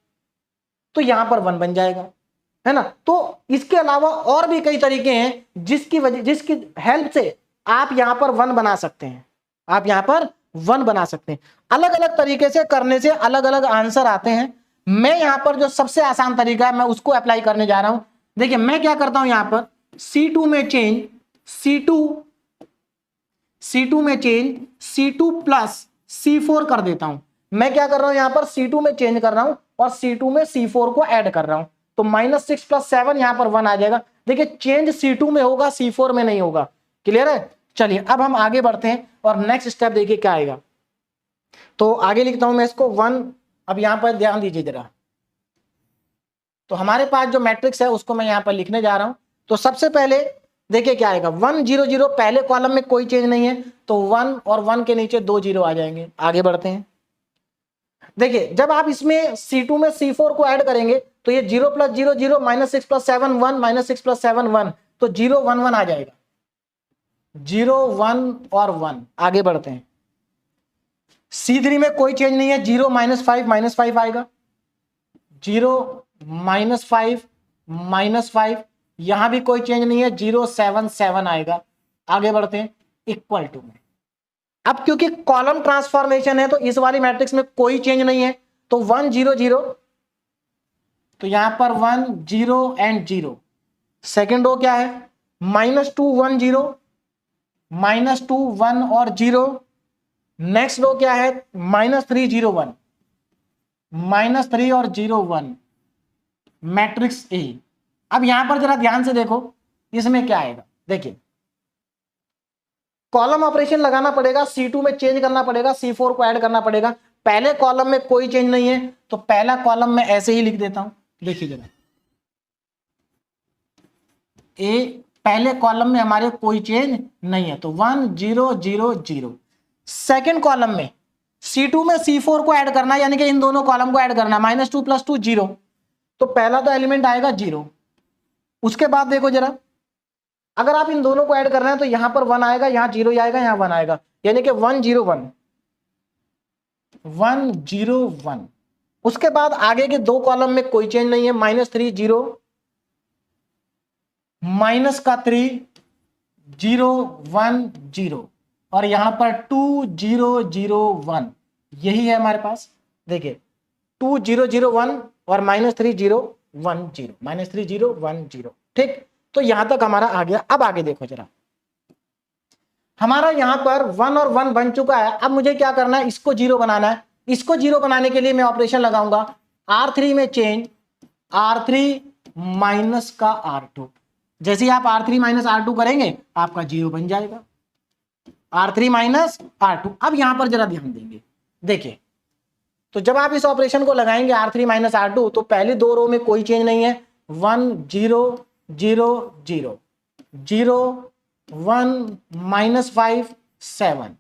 तो यहां पर 1 बन जाएगा, है ना। तो इसके अलावा और भी कई तरीके हैं जिसकी हेल्प से आप यहां पर 1 बना सकते हैं, आप यहां पर 1 बना सकते हैं। अलग अलग तरीके से करने से अलग अलग आंसर आते हैं। मैं यहां पर जो सबसे आसान तरीका है मैं उसको अप्लाई करने जा रहा हूं। देखिए मैं क्या करता हूं, यहां पर C2 में चेंज, C2 में चेंज C2 + C4 कर देता हूं। मैं क्या कर रहा हूं, यहां पर C2 में चेंज कर रहा हूं और C2 में C4 को ऐड कर रहा हूं, तो -6 + 7 यहां पर 1 आ जाएगा। देखिए चेंज C2 में होगा, C4 में नहीं होगा। क्लियर है? चलिए अब हम आगे बढ़ते हैं और नेक्स्ट स्टेप देखिए क्या आएगा। तो आगे लिखता हूं मैं इसको 1। अब यहां पर ध्यान दीजिए जरा, तो हमारे पास जो मैट्रिक्स है उसको मैं यहां पर लिखने जा रहा हूं। तो सबसे पहले देखिए क्या आएगा, 1 0 0, पहले कॉलम में कोई चेंज नहीं है, तो 1 और 1 के नीचे 2 0 आ जाएंगे। आगे बढ़ते हैं। देखिए जब आप इसमें C2 में C4 को ऐड करेंगे तो ये 0 + 0 0, -6 + 7 1, -6 + 7 1, तो 0 1 1 आ जाएगा। 0 1 और 1। आगे बढ़ते हैं। C3 में कोई चेंज नहीं है, 0 -5 -5 आएगा, 0 -5 -5, यहां भी कोई चेंज नहीं है, 0 7 7 आएगा। आगे बढ़ते हैं। इक्वल टू में अब क्योंकि कॉलम ट्रांसफॉर्मेशन है तो इस वाली मैट्रिक्स में कोई चेंज नहीं है, तो 1 0 0, तो यहां पर 1 0 एंड 0। सेकेंड रो क्या है, -2 1 0, -2 1 और 0। नेक्स्ट रो क्या है, -3 0 1, -3 और 0 1, मैट्रिक्स ए। अब यहां पर जरा ध्यान से देखो इसमें क्या आएगा। देखिए कॉलम ऑपरेशन लगाना पड़ेगा, C2 में चेंज करना पड़ेगा, C4 को ऐड करना पड़ेगा। पहले कॉलम में कोई चेंज नहीं है तो पहला कॉलम में ऐसे ही लिख देता हूं। देखिए जरा, ए पहले कॉलम में हमारे कोई चेंज नहीं है, तो 1 0 0 0। सेकेंड कॉलम में C2 में C4 को ऐड करना, यानी कि इन दोनों कॉलम को ऐड करना, -2 + 2 0, तो पहला तो एलिमेंट आएगा 0। उसके बाद देखो जरा, अगर आप इन दोनों को ऐड कर रहे हैं तो यहां पर 1 आएगा, यहां 0 आएगा, यहां 1 आएगा, यानी कि 1 0 1 1 0 1। उसके बाद आगे के दो कॉलम में कोई चेंज नहीं है, -3 0, -3 0 1 0, और यहां पर 2 0 0 1, यही है हमारे पास। देखिए 2 0 0 1 और -3 0 1 0, -3 0 1 0। ठीक, तो यहां तक हमारा आ गया। अब आगे देखो जरा, हमारा यहां पर 1 और 1 बन चुका है। अब मुझे क्या करना है, इसको 0 बनाना है। इसको 0 बनाने के लिए मैं ऑपरेशन लगाऊंगा, R3 में चेंज, R3 माइनस का R2। जैसे ही आप R3 माइनस R2 करेंगे आपका 0 बन जाएगा, R3 माइनस R2। अब यहां पर जरा ध्यान देंगे, देखिए तो जब आप इस ऑपरेशन को लगाएंगे R3 माइनस R2, तो पहले दो रो में कोई चेंज नहीं है, 1 0 0 0 0 1 -5 7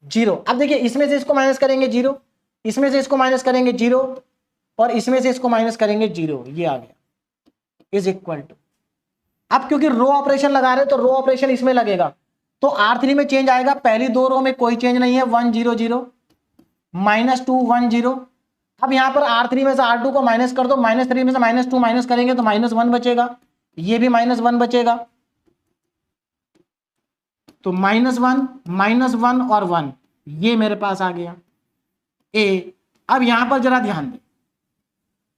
0। अब देखिए इसमें से इसको माइनस करेंगे 0, इसमें से इसको माइनस करेंगे 0, और इसमें से इसको माइनस करेंगे 0, ये आ गया, इज इक्वल टू। अब क्योंकि रो ऑपरेशन लगा रहे हैं तो रो ऑपरेशन इसमें लगेगा, तो R3 में चेंज आएगा, पहली दो रो में कोई चेंज नहीं है, 1 0 0 -2 1 0। अब यहां पर R3 में से R2 को माइनस कर दो, -3 में से -2 माइनस करेंगे तो -1 बचेगा, ये भी -1 बचेगा, तो -1 और 1, ये मेरे पास आ गया ए। अब यहां पर जरा ध्यान दें,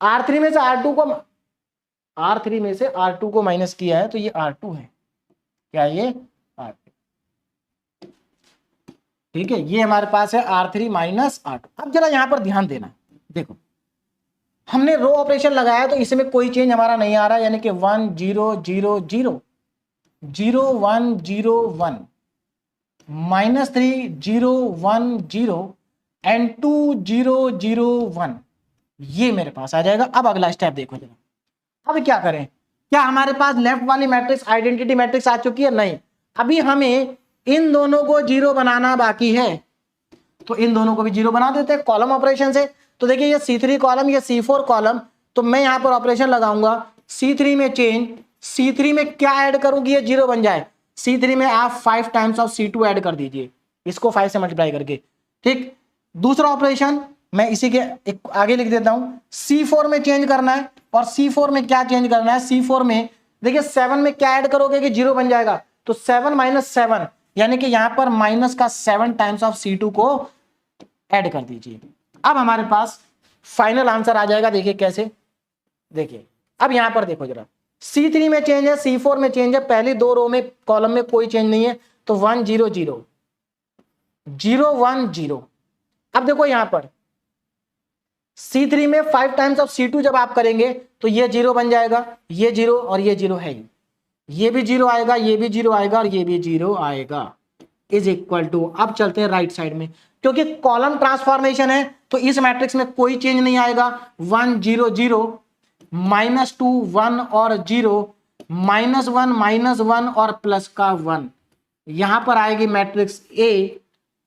R3 में से R2 को माइनस किया है, तो ये R2 है, क्या ये R2, ठीक है, ये हमारे पास है R3 माइनस R2। अब जरा यहां पर ध्यान देना, देखो हमने रो ऑपरेशन लगाया तो इसमें कोई चेंज हमारा नहीं आ रहा, यानी कि 1 0 0 0 0 1 0 1 -3 0 1 0 एंड 2 0 0 1, ये मेरे पास आ जाएगा। अब अगला स्टेप देखो जरा, अब क्या करें, क्या हमारे पास लेफ्ट वाली मैट्रिक्स आइडेंटिटी मैट्रिक्स आ चुकी है? नहीं, अभी हमें इन दोनों को 0 बनाना बाकी है, तो इन दोनों को भी 0 बना देते हैं कॉलम ऑपरेशन से। तो देखिए ये C3 कॉलम, ये C4 कॉलम, तो मैं यहां पर ऑपरेशन लगाऊंगा, C3 में चेंज, C3 में क्या ऐड करूंगी, ये 0 बन जाए, C3 में आप 5 टाइम्स ऑफ C2 ऐड कर दीजिए, इसको 5 से मल्टीप्लाई करके। ठीक, दूसरा ऑपरेशन मैं इसी के एक आगे लिख देता हूं, C4 में चेंज करना है, और C4 में क्या चेंज करना है, C4 में देखिए 7 में क्या ऐड करोगे कि 0 बन जाएगा, तो 7 - 7, यानी कि यहां पर माइनस का 7 टाइम्स ऑफ C2 को ऐड कर दीजिए। अब हमारे पास फाइनल आंसर आ जाएगा। देखिए कैसे, देखिए अब यहां पर देखो जरा, C3 में चेंज है, C4 में चेंज है, पहली दो रो में कॉलम में कोई चेंज नहीं है, तो 1 0 0 0 1 0। अब देखो यहां पर C3 में 5 टाइम्स ऑफ C2 जब आप करेंगे तो ये 0 बन जाएगा, ये 0 और ये 0 है, ये भी 0 आएगा, ये भी 0 आएगा और ये भी 0 आएगा, इज इक्वल टू, अब चलते हैं राइट साइड में, क्योंकि कॉलम ट्रांसफॉर्मेशन है तो इस मैट्रिक्स में कोई चेंज नहीं आएगा। 1 0 0 -2 1 और 0 -1 -1 और प्लस का 1, यहां पर आएगी मैट्रिक्स A।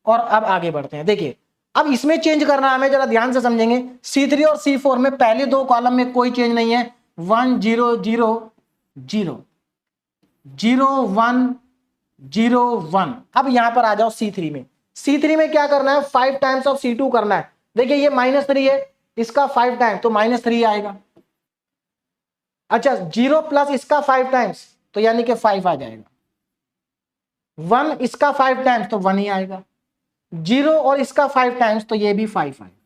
और अब आगे बढ़ते हैं, देखिए अब इसमें चेंज करना हमें, जरा ध्यान से समझेंगे। C3 और C4 में पहले दो कॉलम में कोई चेंज नहीं है, 1 0 0 0 0 1 0 1। अब यहां पर आ जाओ C3 में, C3 में क्या करना है, 5 टाइम्स ऑफ C2 करना है। देखिए ये -3 है, इसका 5 टाइम तो -3 आएगा। अच्छा 0 प्लस इसका 5 टाइम्स तो यानी कि 5 आ जाएगा, 1 इसका 5 टाइम्स तो 1 ही आएगा, 0 और इसका 5 टाइम्स तो ये भी 5 आएगा।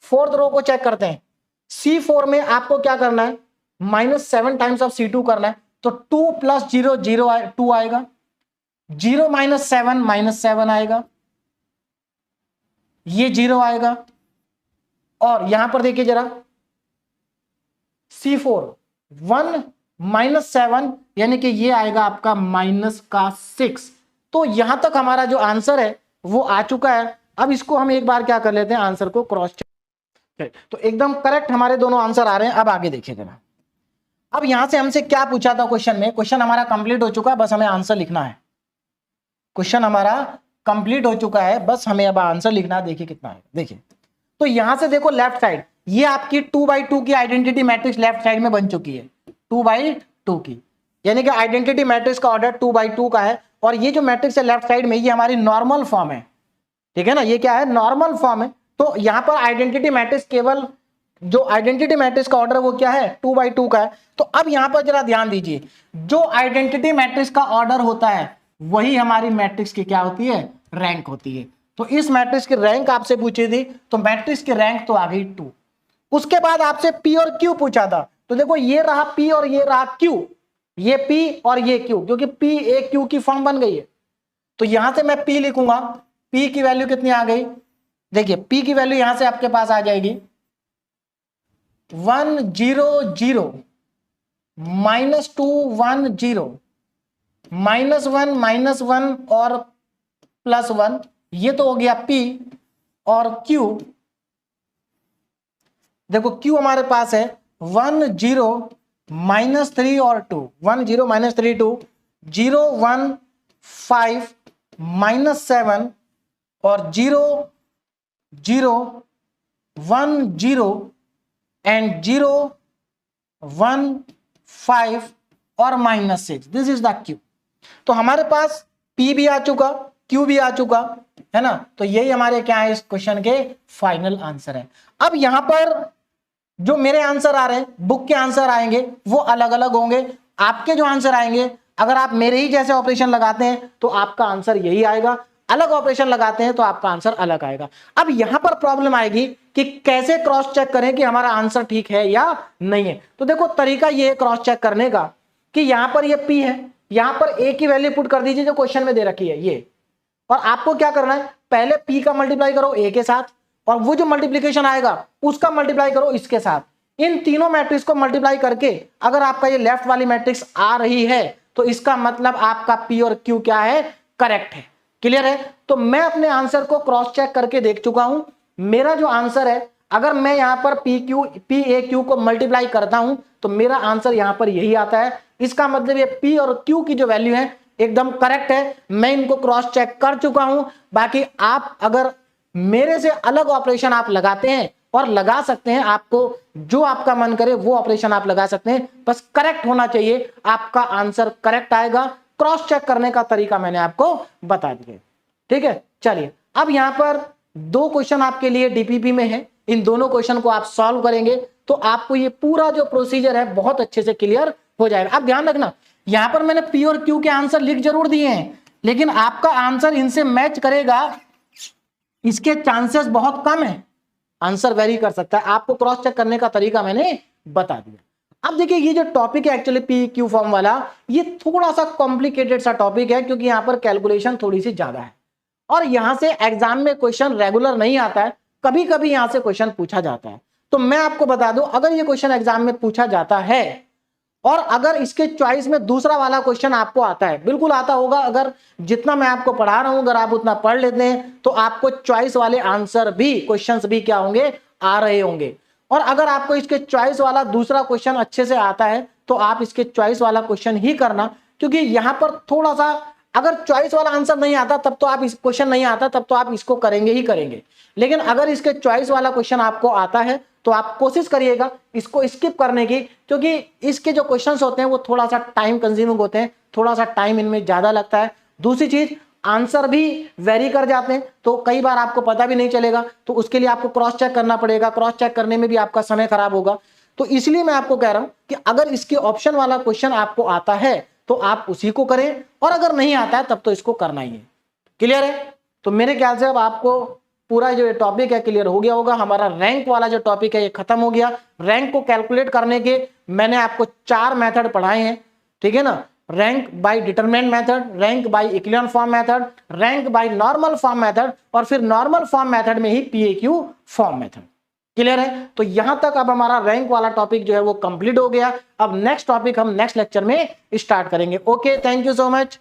फोर्थ रो को चेक करते हैं, C4 में आपको क्या करना है, -7 टाइम्स ऑफ C2 करना है, तो 2 + 0 0 2 आएगा, 0 -7 -7 आएगा, ये 0 आएगा। और यहां पर देखिए जरा, C4 1 -7 यानी कि ये आएगा आपका -6। तो यहां तक हमारा जो आंसर है वो आ चुका है। अब इसको हम एक बार क्या कर लेते हैं, आंसर को क्रॉस चेक, तो एकदम करेक्ट हमारे दोनों आंसर आ रहे हैं। अब आगे देखिए जरा, अब यहां से हमसे क्या पूछा था क्वेश्चन में, क्वेश्चन हमारा कंप्लीट हो चुका है, बस हमें आंसर लिखना है। क्वेश्चन हमारा कंप्लीट हो चुका है, बस हमें अब आंसर लिखना है। देखिए कितना है, देखिए तो यहां से देखो लेफ्ट साइड, ये आपकी 2/2 की आइडेंटिटी मैट्रिक्स लेफ्ट साइड में बन चुकी है, 2/2 की, यानी कि आइडेंटिटी मैट्रिक्स का ऑर्डर 2/2 का है। और ये जो मैट्रिक्स है लेफ्ट साइड में, ये हमारी नॉर्मल फॉर्म है, ठीक है ना, ये क्या है, नॉर्मल फॉर्म है। तो यहां पर आइडेंटिटी मैट्रिक्स, केवल जो आइडेंटिटी मैट्रिक्स का ऑर्डर वो क्या है, 2/2 का है। तो अब यहां पर जरा ध्यान दीजिए, जो आइडेंटिटी मैट्रिक्स का ऑर्डर होता है वही हमारी मैट्रिक्स की क्या होती है, रैंक होती है। तो इस मैट्रिक्स की रैंक आपसे पूछी थी, तो मैट्रिक्स की रैंक तो आ गई 2। उसके बाद आपसे P और Q पूछा था, तो देखो ये रहा P और ये रहा Q, ये P और ये Q, क्योंकि P A Q की फॉर्म बन गई है। तो यहां से मैं P लिखूंगा, P की वैल्यू कितनी आ गई, देखिए P की वैल्यू यहां से आपके पास आ जाएगी 1 0 0 -2 1 0 -1 -1 और +1, ये तो हो गया P। और Q, देखो Q हमारे पास है 1 0 -3 और 2, 1 0 -3 2, 0 1 5 -7 और 0 0 1 0 एंड 0 1 5 और -6, दिस इज द Q। तो हमारे पास P भी आ चुका, Q भी आ चुका है ना, तो यही हमारे क्या है, इस क्वेश्चन के फाइनल आंसर है। अब यहां पर जो मेरे आंसर आ रहे हैं, बुक के आंसर आएंगे वो अलग अलग होंगे। आपके जो आंसर आएंगे, अगर आप मेरे ही जैसे ऑपरेशन लगाते हैं तो आपका आंसर यही आएगा, अलग ऑपरेशन लगाते हैं तो आपका आंसर अलग आएगा। अब यहां पर प्रॉब्लम आएगी कि कैसे क्रॉस चेक करें कि हमारा आंसर ठीक है या नहीं है। तो देखो तरीका ये है क्रॉस चेक करने का, कि यहां पर ये P है, यहां पर A की वैल्यू पुट कर दीजिए जो क्वेश्चन में दे रखी है ये, और आपको क्या करना है, पहले P का मल्टीप्लाई करो A के साथ, और वो जो मल्टीप्लीकेशन आएगा उसका मल्टीप्लाई करो इसके साथ। इन तीनों मैट्रिक्स को मल्टीप्लाई करके अगर आपका ये लेफ्ट वाली मैट्रिक्स आ रही है तो इसका मतलब आपका P और Q क्या है, करेक्ट है। क्लियर है? तो मैं अपने आंसर को क्रॉस चेक करके देख चुका हूं। मेरा जो आंसर है, अगर मैं यहां पर P A Q को मल्टीप्लाई करता हूं तो मेरा आंसर यहां पर यही आता है। इसका मतलब ये P और Q की जो वैल्यू है एकदम करेक्ट है। मैं इनको क्रॉस चेक कर चुका हूं। बाकी आप अगर मेरे से अलग ऑपरेशन आप लगाते हैं और लगा सकते हैं, आपको जो आपका मन करे वो ऑपरेशन आप लगा सकते हैं, बस करेक्ट होना चाहिए, आपका आंसर करेक्ट आएगा। क्रॉस चेक करने का तरीका मैंने आपको बता दिया। ठीक है, चलिए अब यहां पर दो क्वेश्चन आपके लिए डीपीपी में है। इन दोनों क्वेश्चन को आप सॉल्व करेंगे तो आपको ये पूरा जो प्रोसीजर है बहुत अच्छे से क्लियर हो जाएगा। अब ध्यान रखना, यहां पर मैंने P और Q के आंसर लिख जरूर दिए हैं, लेकिन आपका आंसर इनसे मैच करेगा इसके चांसेस बहुत कम है। आंसर वेरी कर सकता है। आपको क्रॉस चेक करने का तरीका मैंने बता दिया। अब देखिए, ये जो टॉपिक है एक्चुअली P Q फॉर्म वाला, ये थोड़ा सा कॉम्प्लिकेटेड सा टॉपिक है, क्योंकि यहाँ पर कैलकुलेशन थोड़ी सी ज्यादा है और यहां से एग्जाम में क्वेश्चन रेगुलर नहीं आता है, कभी कभी यहां से क्वेश्चन पूछा जाता है। तो मैं आपको बता दूं, अगर ये क्वेश्चन एग्जाम में पूछा जाता है और अगर इसके चॉइस में दूसरा वाला क्वेश्चन आपको आता है, बिल्कुल आता होगा, अगर जितना मैं आपको पढ़ा रहा हूं अगर आप उतना पढ़ लेते हैं तो आपको चॉइस वाले आंसर भी, क्वेश्चंस भी क्या होंगे, आ रहे होंगे। और अगर आपको इसके चॉइस वाला दूसरा क्वेश्चन अच्छे से आता है तो आप इसके चॉइस वाला क्वेश्चन ही करना, क्योंकि यहां पर थोड़ा सा अगर चॉइस वाला आंसर नहीं आता तब तो आप इस क्वेश्चन नहीं आता तब तो आप इसको करेंगे ही करेंगे, लेकिन अगर इसके चॉइस वाला क्वेश्चन आपको आता है तो आप कोशिश करिएगा इसको स्किप करने की, क्योंकि इसके जो क्वेश्चंस होते हैं वो थोड़ा सा टाइम कंज्यूमिंग होते हैं, थोड़ा सा टाइम इनमें ज्यादा लगता है। दूसरी चीज, आंसर भी वेरी कर जाते हैं तो कई बार आपको पता भी नहीं चलेगा, तो उसके लिए आपको क्रॉस चेक करना पड़ेगा, क्रॉस चेक करने में भी आपका समय खराब होगा। तो इसलिए मैं आपको कह रहा हूं कि अगर इसके ऑप्शन वाला क्वेश्चन आपको आता है तो आप उसी को करें, और अगर नहीं आता है तब तो इसको करना ही है। क्लियर है? तो मेरे ख्याल से अब आपको पूरा जो टॉपिक है क्लियर हो गया होगा। हमारा रैंक वाला जो टॉपिक है ये खत्म हो गया। रैंक को कैलकुलेट करने के मैंने आपको 4 मेथड पढ़ाए हैं, ठीक है ना। Rank by determinant method, rank by equilibrium form method, rank by normal form method, और फिर नॉर्मल फॉर्म मेथड में ही पीएक्यू फॉर्म मेथड। क्लियर है? तो यहां तक अब हमारा रैंक वाला टॉपिक जो है वो कंप्लीट हो गया। अब नेक्स्ट टॉपिक हम नेक्स्ट लेक्चर में स्टार्ट करेंगे। Okay, thank you so much.